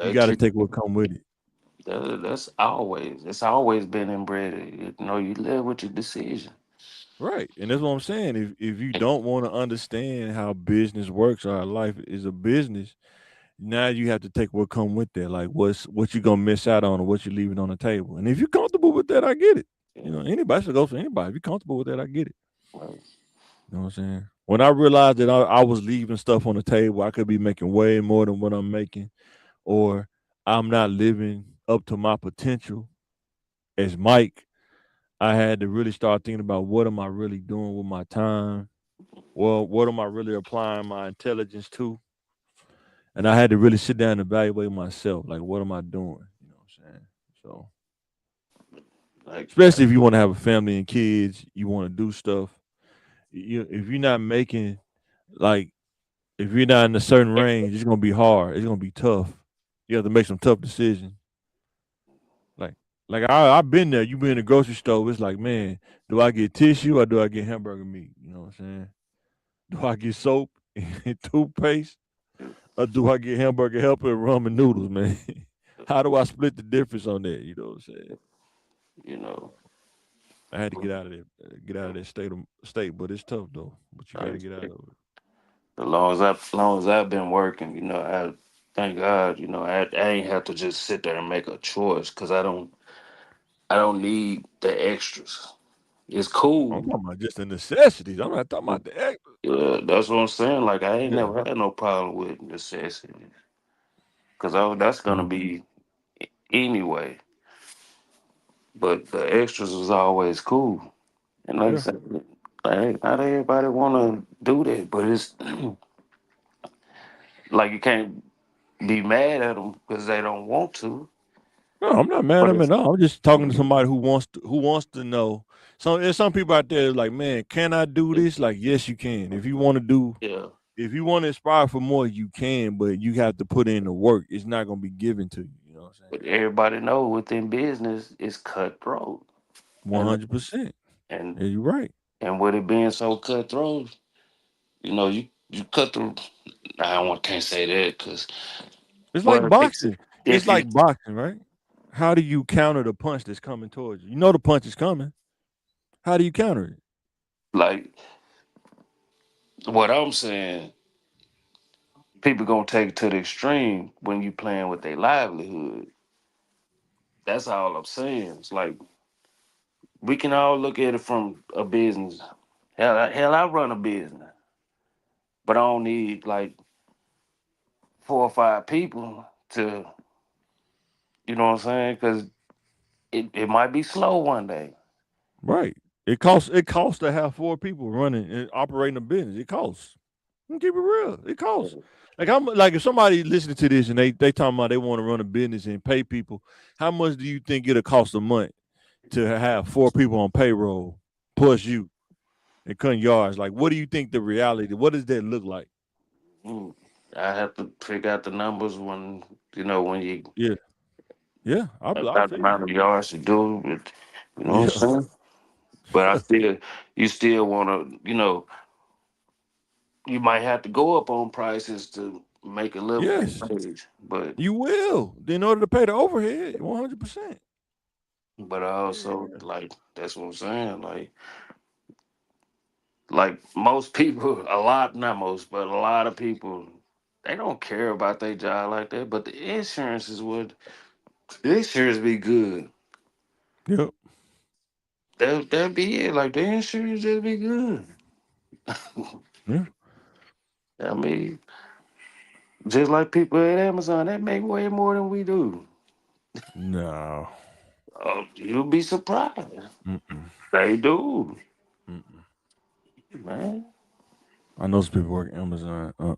You got That's to take what come with it. it's always been inbred. You know, you live with your decision. Right. And that's what I'm saying. If you don't want to understand how business works or how life is a business, now you have to take what come with that. Like what you gonna miss out on or what you leaving on the table. And if you're comfortable with that, I get it. You Yeah, know, anybody should go for anybody. If you're comfortable with that, I get it. right. You know what I'm saying? When I realized that I was leaving stuff on the table, I could be making way more than what I'm making, or I'm not living up to my potential as Mike. I had to really start thinking about what am I really doing with my time? Well, what am I really applying my intelligence to? And I had to really sit down and evaluate myself. Like, what am I doing? You know what I'm saying? So, Like, especially if you want to have a family and kids, you want to do stuff. If you're not making, like, if you're not in a certain range, it's gonna be hard. It's gonna be tough. You have to make some tough decisions. Like, I've been there. You be in the grocery store. It's like, man, do I get tissue or do I get hamburger meat? You know what I'm saying? Do I get soap and toothpaste or do I get hamburger helper and ramen noodles, man? How do I split the difference on that? You know what I'm saying? you know, I had to get out of that state, but it's tough though. But you got to like, get out of it. as long as I've been working, you know, I thank God, you know, I ain't have to just sit there and make a choice because I don't need the extras. It's I'm cool. talking about just the necessities. I'm not talking about the extra. Yeah, that's what I'm saying. Like I ain't Yeah. never had no problem with necessity because that's gonna Mhm. be anyway. But the extras was always cool. And like I Yeah. said, like, not everybody want to do that, but it's like you can't be mad at them because they don't want to. No, I'm not mad at But him it's at all. I'm just talking to somebody who wants to know. So there's some people out there like, man, can I do this? Like, yes, you can. yeah. If you want to aspire for more, you can, but you have to put in the work. It's not gonna be given to you. You know what I'm saying? But everybody know within business it's cutthroat, and 100%. and Yeah, you're right. and with it being so cutthroat, you know, you cut through. I don't can't say that because It's like well, boxing. It's if you like boxing, right? How do you counter the punch that's coming towards you? You know the punch is coming. How do you counter it? like what I'm saying, people gonna take it to the extreme when you playing with their livelihood. That's all I'm saying. It's like we can all look at it from a business. Hell, I run a business, but I don't need like 4 or 5 people to, you know what I'm saying? Because it might be slow one day. Right. It costs to have four people running and operating a business. It costs. Keep it real. It costs. Like I'm like if somebody listening to this and they talking about they want to run a business and pay people, how much do you think it'll cost a month to have four people on payroll plus you and cutting yards? Like what do you think the reality? What does that look like? Mm. I have to figure out the numbers when you know when you Yeah. Yeah. I about the feel you. amount of yards to do it. You know what I'm Yeah. saying? But you still want to, you know, you might have to go up on prices to make a livable Yes. wage. But You will. In order to pay the overhead, 100%. I also Yeah. like that's what I'm saying. Like most people, a lot not most, but a lot of people, they don't care about their job like that. But the insurance is what the insurance be good. Yep. That be it. Like the insurance just be good. Yeah. I mean, just like people at Amazon, they make way more than we do. No. You'll be surprised. Mm-mm. They do, Mm-mm. man. I know some people work at Amazon. Uh,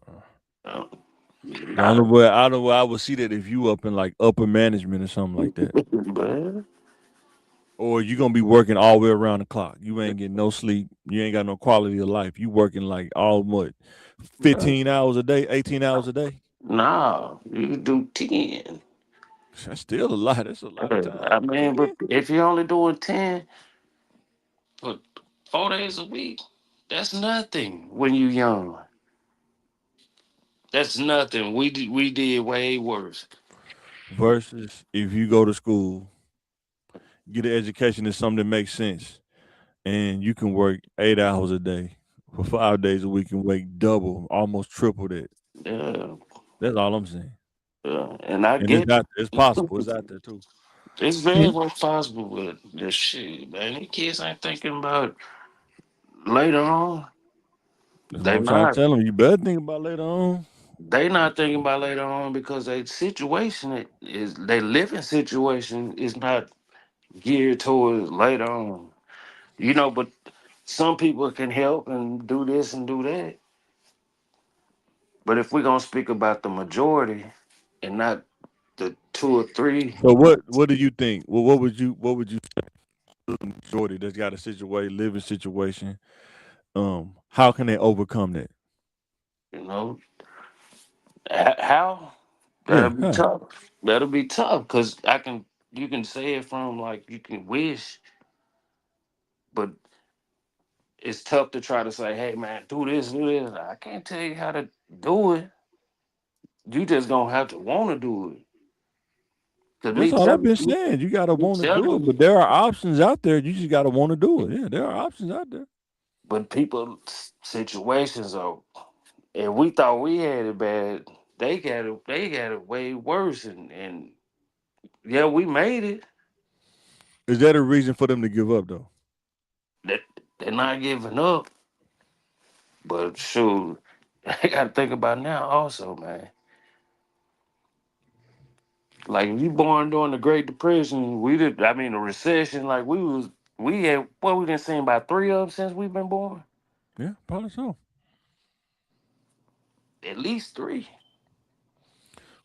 The only way I know where I would see that if you up in like upper management or something like that. man. Or you gonna be working all the way around the clock. You ain't getting no sleep. You ain't got no quality of life. You working like all what, Yeah. 15 hours a day, 18 hours a day. Nah, you do 10. That's still a lot. That's a lot of I time. mean, but 10. if you're only doing 10 for 4 days a week, that's nothing when you young. That's nothing. We did way worse. Versus if you go to school, get an education in something that makes sense, and you can work 8 hours a day for 5 days a week and make double, almost triple that. Yeah, That's all I'm saying. yeah. And I And get it's possible. It's out there too. it's very much possible, but this shit, man, these kids ain't thinking about later on. That's what They I'm trying to not. tell them. You better think about later on. They not thinking about later on because their situation is their living situation is not geared towards later on. But some people can help and do this and do that. But if we're gonna speak about the majority and not the two or three, So what do you think? Well, what would you say to the majority that's got a situation, living situation? How can they overcome that? you know, how that'll Yeah, be how? tough. That'll be tough because you can say it from like you can wish, but it's tough to try to say, hey man, do this, do this. I can't tell you how to do it. You just gonna have to want to do it. Cause That's all I've been saying. You gotta me want to do it, telling but you, there are options out there. You just gotta want to do it. Yeah, there are options out there. but people situations are, and we thought we had it bad. They got it way worse, and yeah, we made it. Is that a reason for them to give up though? They, they're not giving up, but shoot, I got to think about now also, man. Like if you born during the Great Depression, we did. I mean, the recession. Like we had what we been seeing about three of them since we've been born. Yeah, probably so. At least three.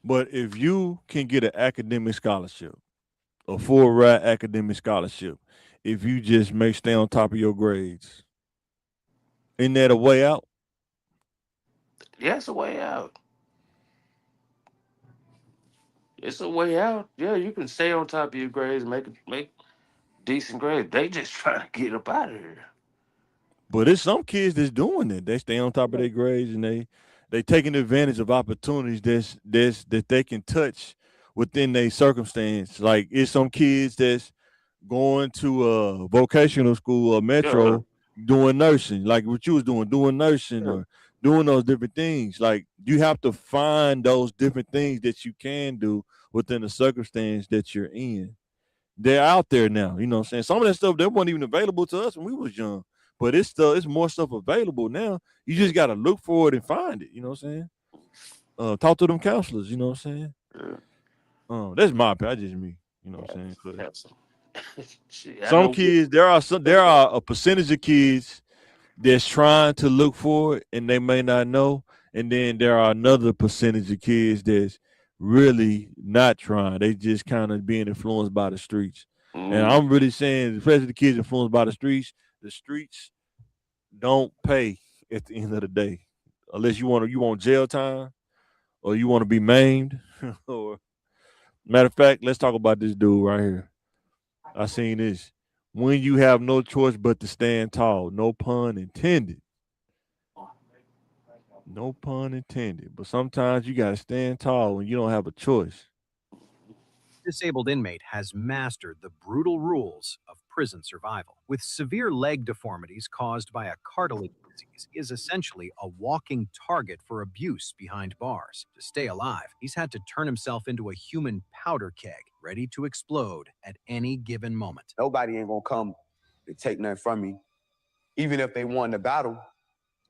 But if you can get an academic scholarship, a full ride academic scholarship, if you just make stay on top of your grades, isn't that a way out? Yeah, it's a way out. It's a way out. Yeah, you can stay on top of your grades, make decent grades. They just trying to get up out of here. But it's some kids that's doing it. They stay on top of their grades and they taking advantage of opportunities that they can touch within their circumstance. Like it's some kids that's going to a vocational school or Yeah, metro doing nursing, like what you was doing nursing yeah. or doing those different things. Like you have to find those different things that you can do within the circumstance that you're in. They're out there now. You know what I'm saying? Some of that stuff that wasn't even available to us when we was young. But it's more stuff available now. You just gotta look for it and find it. You know what I'm saying? Talk to them counselors. You know what I'm saying? Yeah. That's my opinion. That's just me. You know what I'm saying? 'Cause Have some. Shit, I some know. kids, there are a percentage of kids that's trying to look for it and they may not know, and then there are another percentage of kids that's really not trying. They just kind of being influenced by the streets. And Mm, I'm really saying, especially the kids influenced by the streets don't pay at the end of the day, unless you want jail time or you want to be maimed. Or matter of fact, let's talk about this dude right here. I seen this. When you have no choice but to stand tall, no pun intended. No pun intended. But sometimes you gotta stand tall when you don't have a choice. Disabled inmate has mastered the brutal rules of prison survival. With severe leg deformities caused by a cartilage disease, he is essentially a walking target for abuse behind bars. To stay alive, he's had to turn himself into a human powder keg, ready to explode at any given moment. Nobody ain't gonna come and take nothing from me. Even if they won the battle,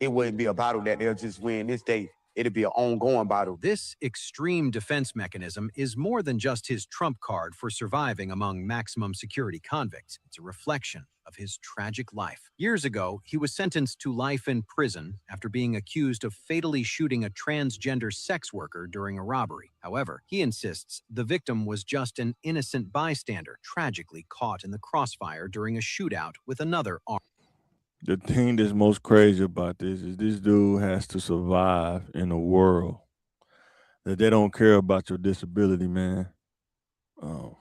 it wouldn't be a battle that they'll just win this day. it'll be an ongoing battle. This extreme defense mechanism is more than just his trump card for surviving among maximum security convicts. It's a reflection of his tragic life. Years ago, he was sentenced to life in prison after being accused of fatally shooting a transgender sex worker during a robbery. However, he insists the victim was just an innocent bystander, tragically caught in the crossfire during a shootout with another armed. The thing that's most crazy about this is this dude has to survive in a world that they don't care about your disability, man. Um,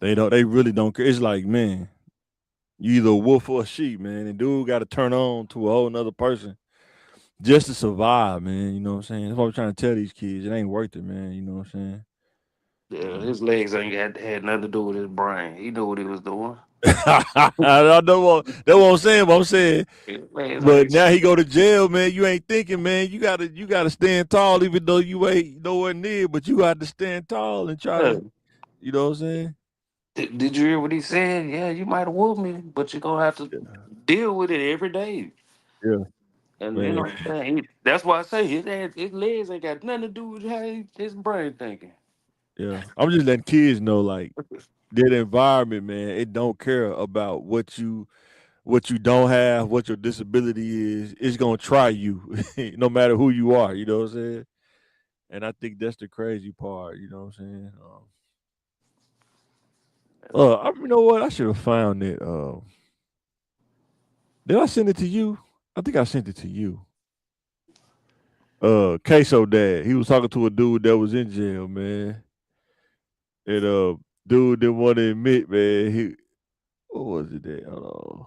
they really don't care. It's like, man, you either a wolf or a sheep, man. And dude got to turn on to a whole nother person just to survive, man. You know what I'm saying? That's what I'm trying to tell these kids. It ain't worth it, man. You know what I'm saying? Yeah, his legs ain't had nothing to do with his brain. He knew what he was doing. I know that's what I'm saying. But I'm saying, His legs but ain't. now he go to jail, man. You ain't thinking, man. You gotta stand tall, even though you ain't nowhere near. But you got to stand tall and try Yeah. to, you know what I'm saying? Did you hear what he said? Yeah, you might have whooped me, but you're gonna have to deal with it every day. Yeah, And you man. know, that's why I say his legs ain't got nothing to do with how his brain thinking. Yeah, I'm just letting kids know, like that environment, man. It don't care about what you don't have, what your disability is. It's gonna try you, no matter who you are. You know what I'm saying? And I think that's the crazy part. You know what I'm saying? You know what? I should have found it. Did I send it to you? I think I sent it to you. Queso dad. He was talking to a dude that was in jail, man. And dude didn't want to admit, man. What was it that? Hold on.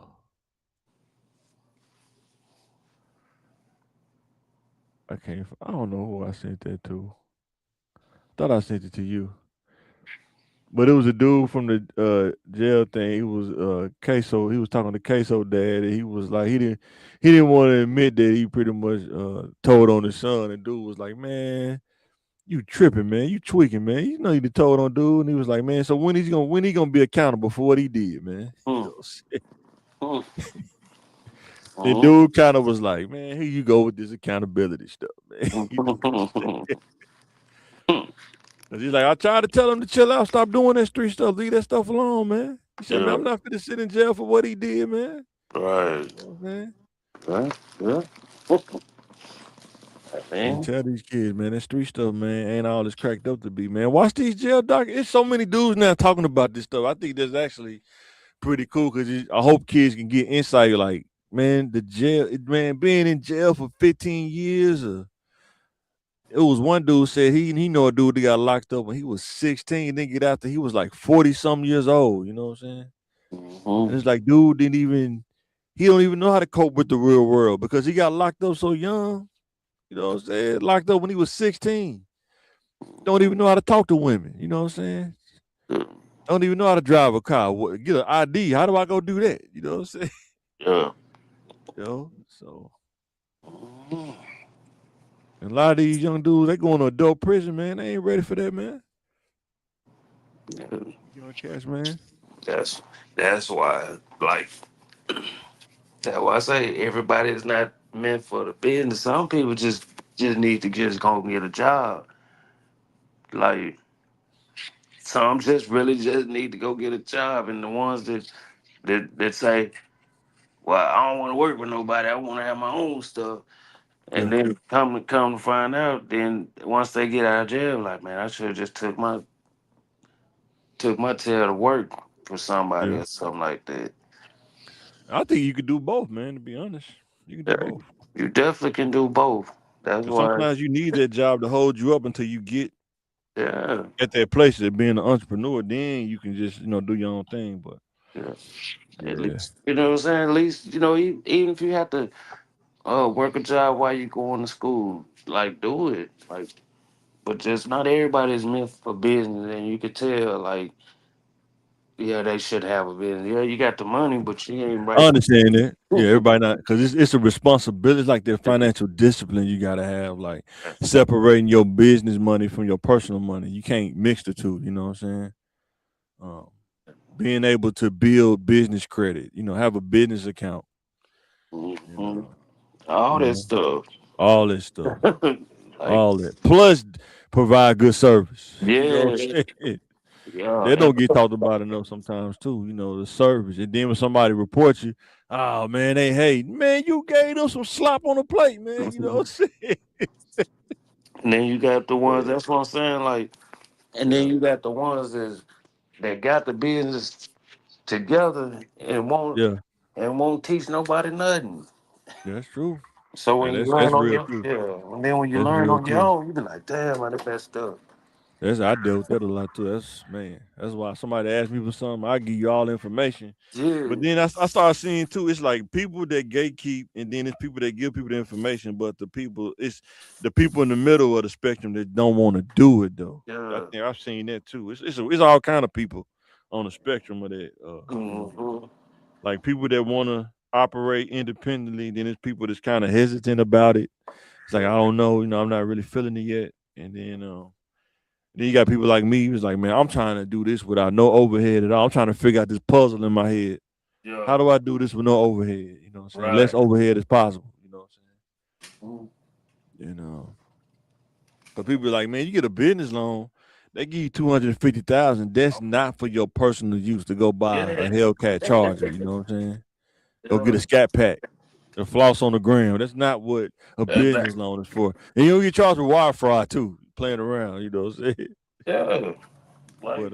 I don't know who I sent that to. Thought I sent it to you. But it was a dude from the jail thing. He was Queso. He was talking to Queso dad, and he was like, he didn't want to admit that he pretty much told on his son. And dude was like, man, you tripping, man. You tweaking, man. You know you done told on dude. And he was like, man, so when he gonna be accountable for what he did, man? You Hmm. know what I'm Hmm. saying? And dude kind of was like, man, here you go with this accountability stuff, man. You know what I'm saying? Mhm. 'Cause he's like, I tried to tell him to chill out, stop doing that street stuff, leave that stuff alone, man. He said, man, Yeah. I'm not finna sit in jail for what he did, man. Right. You know what I'm saying? Right. Yeah. And Man. tell these kids, man, that street stuff, man, ain't all it's cracked up to be, man. Watch these jail doc. It's so many dudes now talking about this stuff. I think that's actually pretty cool because I hope kids can get insight. Like, man, man, being in jail for 15 years. It was one dude said he know a dude that got locked up when he was 16, then get out there. He was like 40 some years old. You know what I'm saying? Hmm. And it's like, dude he don't even know how to cope with the real world because he got locked up so young. You know what I'm saying? Locked up when he was 16. Don't even know how to talk to women. You know what I'm saying? Don't even know how to drive a car. Get an ID. How do I go do that? You know what I'm saying? Yeah. So Mhm. and a lot of these young dudes, they going to adult prison, man. They ain't ready for that, man. Yeah. Young cats, man. That's that's why, like, that's why I say everybody is not meant for the business. Some people just need to just go and get a job. Like, some just really just need to go get a job, and the ones that say, "Well, I don't want to work with nobody. I want to have my own stuff." And Yeah, then come to find out, then once they get out of jail, like, man, I should have just took my tail to work for somebody yeah. or something like that. I think you could do both, man. To be honest, you can do Yeah, both. you definitely can do both. That's Because why, sometimes you need that job to hold you up until you get yeah, at that place of being an entrepreneur. Then you can just do your own thing. But yeah. At yeah, least, you know what I'm saying. At least, even if you have to work a job while you going to school, like, do it. Like, but just not everybody is meant for business, and you could tell, like, yeah, they should have a business. Yeah, you got the money, but you ain't I right. understand that. Yeah, everybody not because it's a responsibility. It's like the financial discipline you gotta have, like separating your business money from your personal money. You can't mix the two. You know what I'm saying? Um, being able to build business credit. Have a business account. And Mhm. All you that know, stuff. all that stuff, like, all that. Plus, provide good service. You know yeah, what I'm saying? yeah, They don't get talked about enough sometimes too. You know, the service. And then when somebody reports you, oh man, they hate. Man, you gave them some slop on the plate, man. You know what I'm saying? and then you got the ones. Yeah. That's what I'm saying. Like, and then Yeah. you got the ones that got the business together Yeah. and won't teach nobody nothing. That's true. So when And you that's learn on real your too. and then when you That's learn real on your too. own, you be like, damn, I did that stuff. I deal with that a lot too. That's man. That's why somebody asks me for something, I give you all the information. Yeah, But then I start seeing too. It's like people that gatekeep, and then it's people that give people the information. But it's the people in the middle of the spectrum that don't want to do it though. I yeah. think I've seen that too. It's all kind of people on the spectrum of that. Mm-hmm. Like people that want to operate independently. Then there's people that's kind of hesitant about it. It's like I don't know. I'm not really feeling it yet. And then you got people like me who's like, man, I'm trying to do this without no overhead at all. I'm trying to figure out this puzzle in my head. Yeah, How do I do this with no overhead? You know what I'm saying? Less right. overhead as possible. You know what Mhm. I'm saying? But people are like, man, you get a business loan, they give you 250,000. That's not for your personal use to go buy a Yeah. Hellcat Charger. You know what I'm saying? Go get Yeah. a Scat Pack, a floss on the ground. That's not what a business Exactly. loan is for. And you don't get charged with wire fraud too, playing around. You know what I'm saying? Yeah. Like, But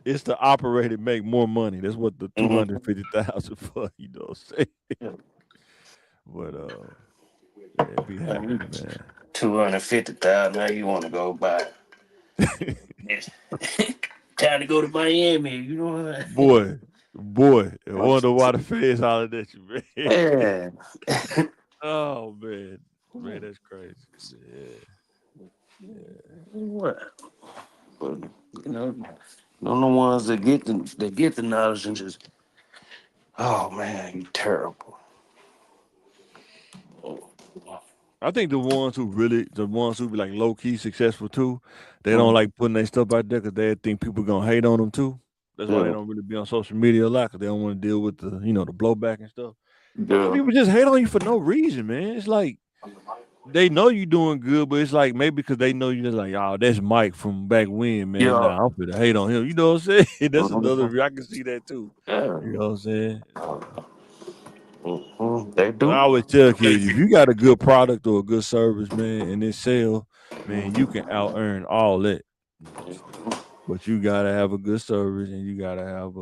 it's to operate and make more money. That's what the mhm. 250,000 for. You know what I'm saying? Yeah. But yeah, it be Like, happening, man. 250,000. Now you want to go buy this? Time to go to Miami. You know what? boy, I I'm wonder why the feds hollered at you, man. man. Oh man, that's crazy. Yeah, What? But you know, them the ones that get the knowledge and just, oh man, you terrible. I think the ones who be like low key successful too, they don't Mhm. like putting their stuff out there because they think people gonna hate on them too. That's why they Yeah, don't really be on social media a lot because they don't want to deal with the blowback and stuff. But some yeah, people just hate on you for no reason, man. It's like they know you doing good, but it's like maybe because they know you just like, oh, that's Mike from back when, man. yeah. Nah, I'm finna hate on him. You know what I'm saying? That's another. Mhm. I can see that too. Yeah. You know what I'm saying? They But I do. always tell kids, if you got a good product or a good service, man, and it sell, man, you can out earn all that. You know what I'm saying? But you gotta have a good service, and you gotta have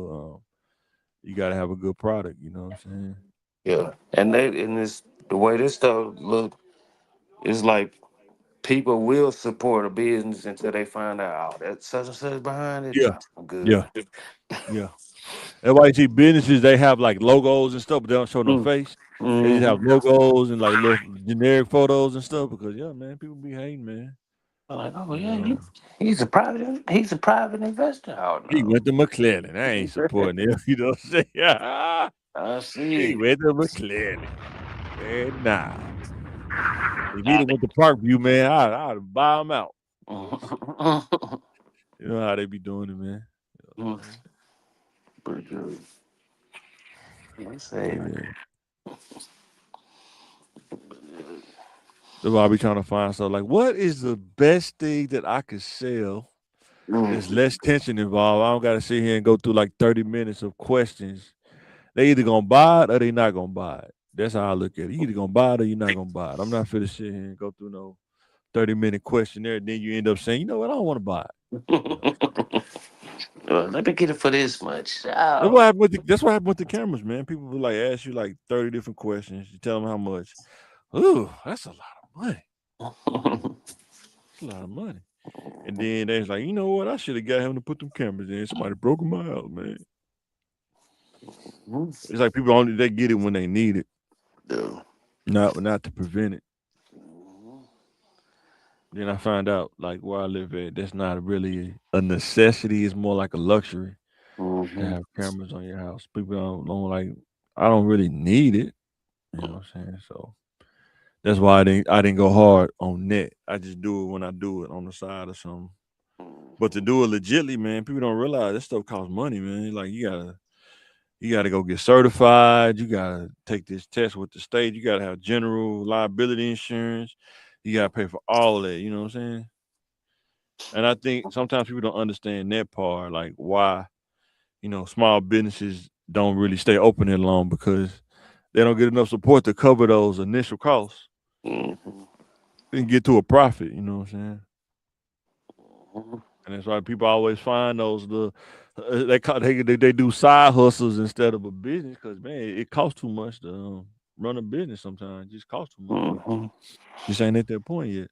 a good product. You know what I'm saying? Yeah, and this the way this stuff look is like people will support a business until they find out, oh, that such and such behind it. Yeah, I'm yeah, good. yeah. That's why you see businesses they have like logos and stuff, but they don't show no Mm. face. They just have Mm-hmm. logos and like little generic photos and stuff because yeah, man, people be hating, man. I'm like, oh You yeah, know, he's a private investor. Oh he no, went to McClellan. I ain't supporting him. You know what I'm saying? Yeah, I he see went to McClellan. Man, nah. If he'd have went to Parkview, man, I'd buy him out. it. You know how they be doing it, man. You know what I'm saying? Pretty good. I Yeah, say, man. That's why I be trying to find stuff like what is the best thing that I could sell. There's mm. less tension involved. I don't got to sit here and go through like 30 minutes of questions. They either gonna buy it or they not gonna buy it. That's how I look at it. You either gonna buy it or you're not gonna buy it. I'm not finna sit here and go through no 30-minute questionnaire. Then you end up saying, you know what, I don't want to buy it. You know, Let me get it for this much. that's Oh. what happened with the cameras, man. People will like ask you like 30 different questions. You tell them how much. Ooh, that's a lot of money. That's a lot of money. And then they's like, you know what? I should have got him to put them cameras in. Somebody broke them out, man. It's like people only they get it when they need it, Yeah. not to prevent it. Then I find out like where I live at, that's not really a necessity. It's more like a luxury to Mm-hmm. have cameras on your house. People don't like. I don't really need it. You know what I'm saying? So that's why I didn't go hard on net. I just do it when I do it on the side or something. But to do it legitly, man, people don't realize this stuff costs money, man. Like You got to go get certified. You got to take this test with the state. You got to have general liability insurance. You got to pay for all of that. You know what I'm saying? And I think sometimes people don't understand that part, like why small businesses don't really stay open that long because they don't get enough support to cover those initial costs Mm-hmm. and get to a profit. You know what I'm saying? Mm-hmm. And that's why people always find they do side hustles instead of a business because man, it costs too much to run a business. Sometimes it just costs too much. Mm-hmm. Just ain't at that point yet.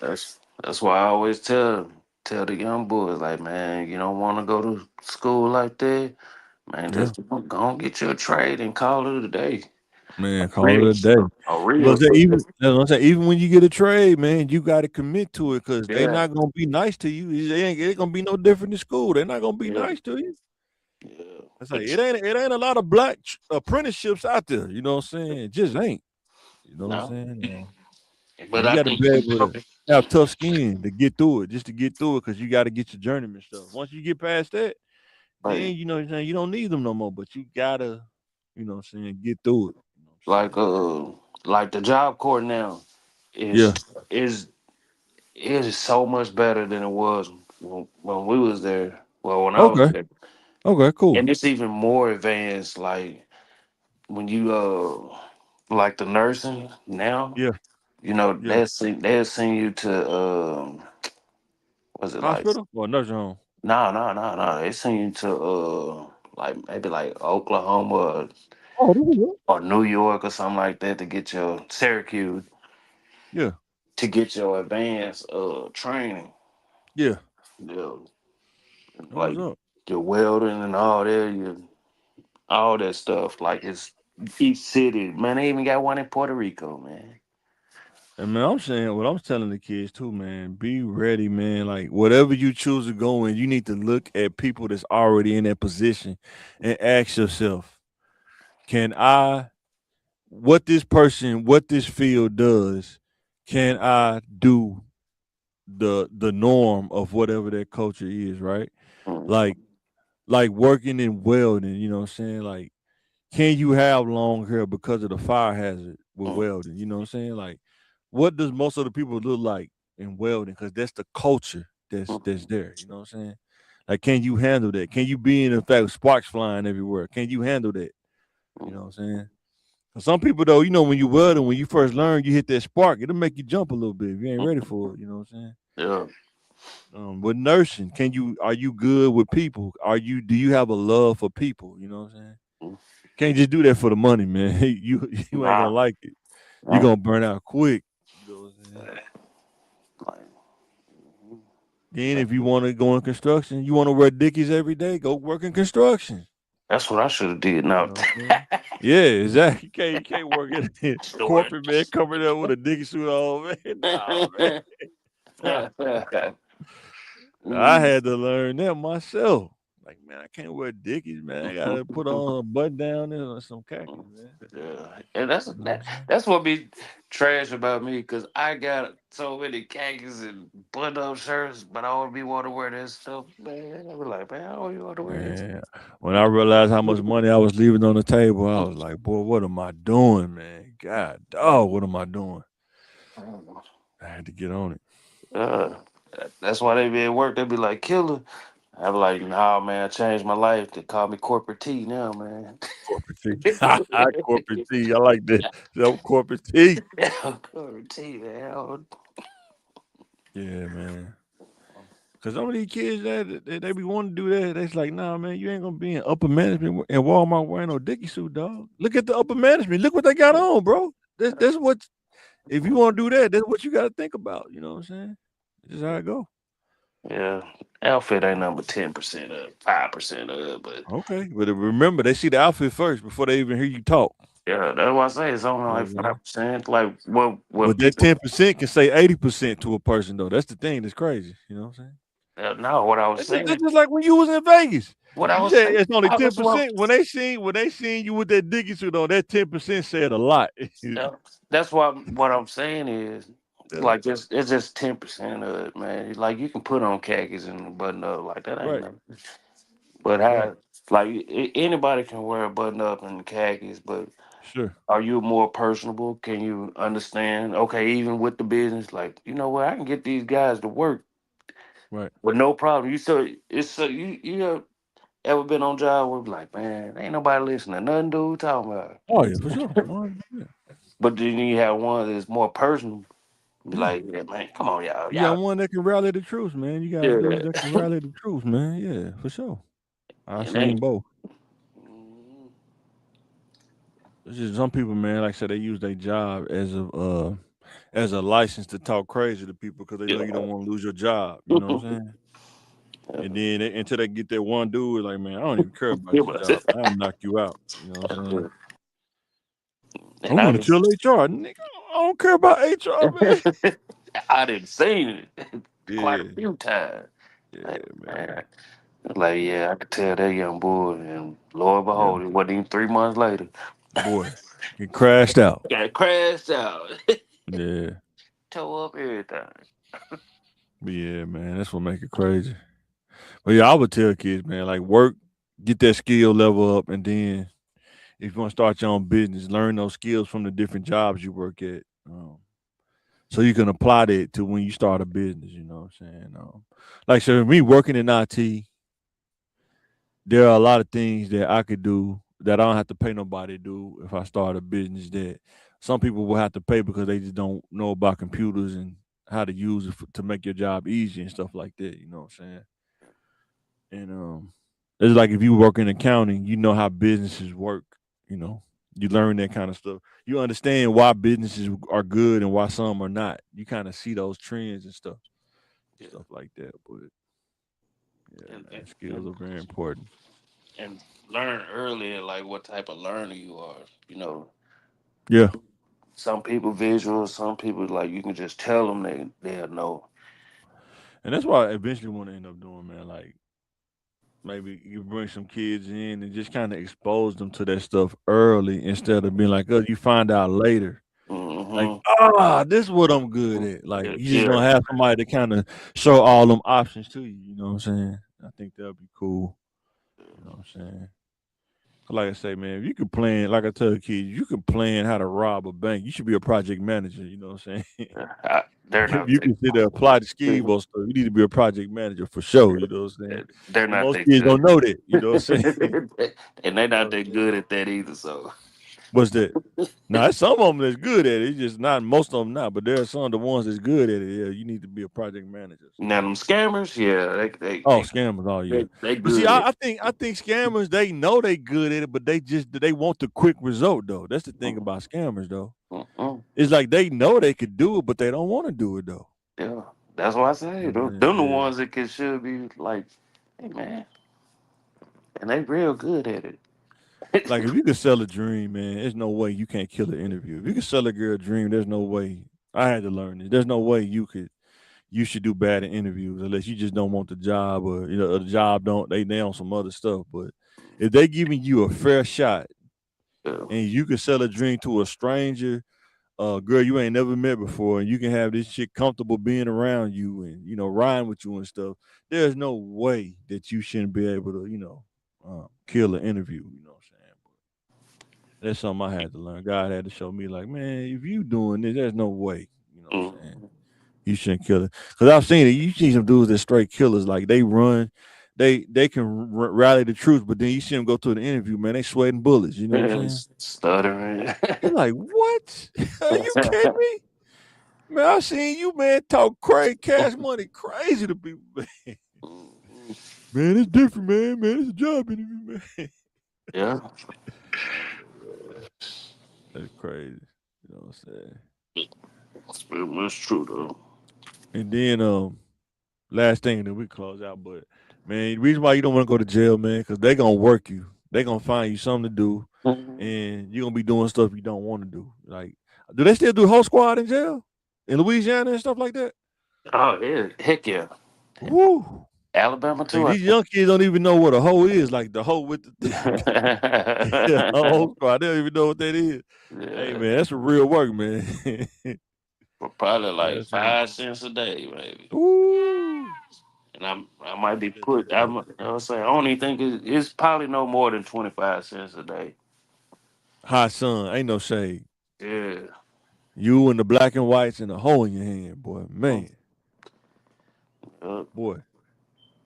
That's why I always tell the young boys like, man, you don't want to go to school like that, man. Yeah, Just go and get you a trade and call it a day. man, call Real, it a day. a But real. that's what I'm saying, even when you get a trade, man, you got to commit to it because they Yeah, not gonna be nice to you. It ain't gonna be no different in school. They're not gonna be yeah, nice to you. yeah. It's like But it ain't a lot of black apprenticeships out there. You know what I'm saying? It just ain't. You know what I'm no, saying? And but you I got to think be able to have tough skin to get through it, just to get through it, because you got to get your journeyman stuff. Once you get past that, like then you know what I'm saying, you don't need them no more. But you gotta, get through it. You know what I'm like saying? like the job corps now is Yeah. is it is so much better than it was when we was there. Well, when I was Okay. there, Okay. Cool. and it's even more advanced. Like when you like the nursing now, Yeah. Yeah. they'll send you to what's it like? Hospital or nursing home? No. They send you to like maybe like Oklahoma Oh, there we go. or New York or something like that to get your Syracuse Yeah. to get your advanced training. Yeah. You That was like up. your welding and all that, all that stuff. Like it's each city, man. They even got one in Puerto Rico, man. And man, I'm saying what I'm telling the kids too, man. Be ready, man. Like whatever you choose to go in, you need to look at people that's already in that position and ask yourself, can I what this field does, can I do the norm of whatever that culture is, right? Mhm. Like like working in welding, you know what I'm saying? Like, can you have long hair because of the fire hazard with Mhm. welding? You know what I'm saying? Like, what does most of the people look like in welding? Because that's the culture that's Mhm. there. You know what I'm saying? Like, can you handle that? Can you be in effect with sparks flying everywhere? Can you handle that? You know what I'm saying? For some people though, when you weld and when you first learn, you hit that spark, it'll make you jump a little bit if you ain't ready for it. You know what I'm saying? Yeah. With nursing, are you good with people? Do you have a love for people? You know what I'm saying? Mhm. Can't just do that for the money, man. You ain't gonna Nah. like it. You're Nah. gonna burn out quick. You know what I'm saying? Like, Then if you want to go in construction, you want to wear Dickies every day, go work in construction. that's what I should have did. You Now, know what I'm saying? Yeah, exactly. You can't work in sure. corporate, man, coming up with a Dickie suit on, man. Nah, man. I Mm, had to learn that myself. Like, man, I can't wear Dickies, man. I gotta put on a button down and some khakis, man. yeah, and that's You know what that, I'm saying? that's what be trash about me because I got so many khakis and button-up shirts, but I don't be want to wear this stuff. Man, I be like, man, I don't want to wear this. Man, when I realized how much money I was leaving on the table, I was like, boy, what am I doing, man? God, dog, what am I doing? I had to get on it. Uh, that's why they be at work. They be like, killer. I be like, nah, man, I changed my life. They call me corporate T now, man. Corporate T. Corporate T. I like that. That corporate T. Corporate T, man. Yeah, man. Cause some of these kids they be wanting to do that. They's like, nah, man, you ain't gonna be in upper management in Walmart wearing no Dickie suit, dog. Look at the upper management. Look what they got on, bro. That's what if you want to do that, that's what you got to think about. You know what I'm saying? This is how it go. Yeah, outfit ain't number 10% of 5% of it, but Okay, but remember, they see the outfit first before they even hear you talk. yeah, that's why I say it's only You know like what I'm saying? 5%. Like what But that people 10% can say 80% to a person though. That's the thing that's crazy. You know what I'm saying? no, what I was That's saying, just like when you was in Vegas. what I You was said saying, it's only ten that's what percent. When they seen you with that Dickie suit on, that 10% said a lot. yeah, that's why what I'm saying is Yeah, like it's just 10% of it, man. Like you can put on khakis and button up like that ain't right, nothing. But right. Like anybody can wear a button up and khakis, but Sure. are you more personable? Can you understand? Okay, even with the business, like you know what, I can get these guys to work Right. with no problem. You so it's so you have ever been on job where like, man, ain't nobody listening, nothing dude talking about. Oh yeah, for sure. 100%. But then you have one that's more personal. Be Yeah. like, yeah, man, come on, y'all, You got y'all, one that can rally the troops, man. You got dudes that can yeah, rally the troops, man. Yeah, for sure. I and seen they, both. It's just some people, man. Like I said, they use their job as a license to talk crazy to people because they know you yeah. don't want to lose your job. You know what I'm saying? And then until they get that one dude, like, man, I don't even care about Yeah, your job. I'll knock you out. You know what I'm saying? and I'm I gonna just, kill HR, nigga. I don't care about HR, man. I didn't seen it quite a Yeah, few times. yeah, Like, man. man, like yeah, I could tell that young boy, and Lord and Yeah, behold, it wasn't even 3 months later. boy, it crashed out. Got crashed out, Yeah, tore up everything. but yeah, man, that's what make it crazy. But yeah, I would tell kids, man, like work, get that skill level up, and then if you want to start your own business, learn those skills from the different jobs you work at, so you can apply that to when you start a business. You know what I'm saying? Like so, me working in IT, there are a lot of things that I could do that I don't have to pay nobody to do if I start a business that some people will have to pay because they just don't know about computers and how to use it to make your job easy and stuff like that. You know what I'm saying? And it's like if you work in accounting, you know how businesses work. You know, you learn that kind of stuff. You understand why businesses are good and why some are not. You kind of see those trends and Yeah, stuff like that. But yeah, and, and, man, skills and are very important. and learn early, like what type of learner you are. You know, Yeah, some people visual, some people like you can just tell them they'll know. and that's what I eventually want to end up doing, man. Like maybe you bring some kids in and just kind of expose them to that stuff early instead of being like, oh, you find out later. Like, Hmm. this is what I'm good at. Like, Yeah, you just yeah, gonna have somebody to kind of show all them options to you. You know what I'm saying? I think that'll be cool. You know what I'm saying? 'Cause like I say, man, if you can plan, like I tell kids, you can plan how to rob a bank. You should be a project manager. You know what I'm saying? they're If not. you can sit there apply the scheme or stuff, you need to be a project manager for sure. You know what I'm saying? They're And not most that kids don't good, know that. You know what I'm saying? and they're You know not what I'm that saying? good at that either. So What's that? Now, there's some of them that's good at it. It's just not most of them not, but there are some of the ones that's good at it. Yeah, you need to be a project manager. So. now them scammers, yeah, Oh, scammers! Oh, yeah. they But see, good at. I think scammers they know they good at it, but they want the quick result though. That's the thing about scammers though. Mm-mm. It's like they know they could do it, but they don't want to do it though. Yeah, that's why I say You know what them I'm the saying? ones that can should be like, hey man, and they real good at it. Yeah. Like if you could sell a dream, man, there's no way you can't kill an interview. If you could sell a girl a dream, there's no way. I had to learn this. There's no way you should do bad in interviews unless you just don't want the job or the job don't they on some other stuff. But if they giving you a fair shot Yeah. and you can sell a dream to a stranger, girl you ain't never met before, and you can have this chick comfortable being around you and riding with you and stuff, there's no way that you shouldn't be able to, kill an interview. You know what I'm saying? But that's something I had to learn. God had to show me, like, man, if you doing this, there's no way. You know what I'm saying? Mm. You shouldn't kill it. Because I've seen it. You see some dudes that straight killers. Like they run, they can rally the troops, but then you see them go to the interview, man. They sweating bullets. You know what I'm saying? Stuttering. You're like, what? Are you kidding me? Man, I seen you, man, talk crazy, cash money crazy to people, man. Man, it's different, man. Man, it's a job interview, man. Yeah, That's crazy. You know what I'm saying? that's pretty much true though. And then last thing, and then we close out. But man, the reason why you don't want to go to jail, man, because they gonna work you. They gonna find you something to do, Mhm. and you're gonna be doing stuff you don't want to do. Like, do they still do whole squad in jail in Louisiana and stuff like that? Oh yeah, heck yeah, Woo! Alabama Like too. I these young kids don't even know what a hoe is. Like the hoe with the yeah, a think. whole squad. They don't even know what that is. Hey Yeah, man, that's some real work, man. for probably like That's some. 5 cents a day, maybe. Ooh. And I might be put. I'll say I don't even think it's probably no more than 25 cents a day. Hot sun, ain't no shade. Yeah. You and the black and whites and the hole in your hand, boy. Man, boy.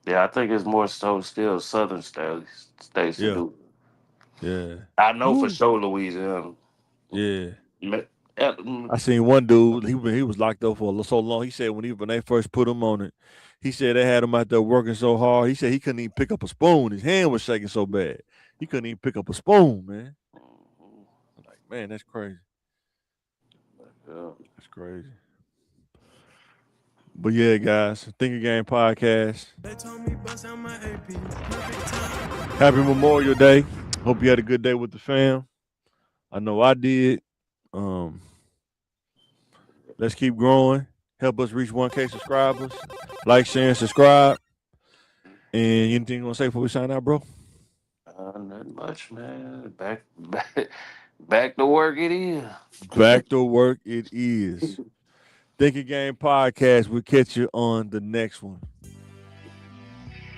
Yeah, I think it's more so still southern states to Yeah, do. yeah. I know for Woo. sure Louisiana. Yeah. Me- I seen one dude. He was locked up for so long. He said when they first put him on it, he said they had him out there working so hard. He said he couldn't even pick up a spoon. His hand was shaking so bad he couldn't even pick up a spoon. Man, I'm like, man, that's crazy. Yeah. That's crazy. But yeah, guys, Think Again podcast. They told me bust out my AP. Perfect time. Happy Memorial Day. Hope you had a good day with the fam. I know I did. Um, let's keep growing. Help us reach 1K subscribers. Like, share, and subscribe. And anything you want to say before we sign out, bro? Not much, man. Back to work it is. Back to work it is. Think Again podcast. We'll catch you on the next one.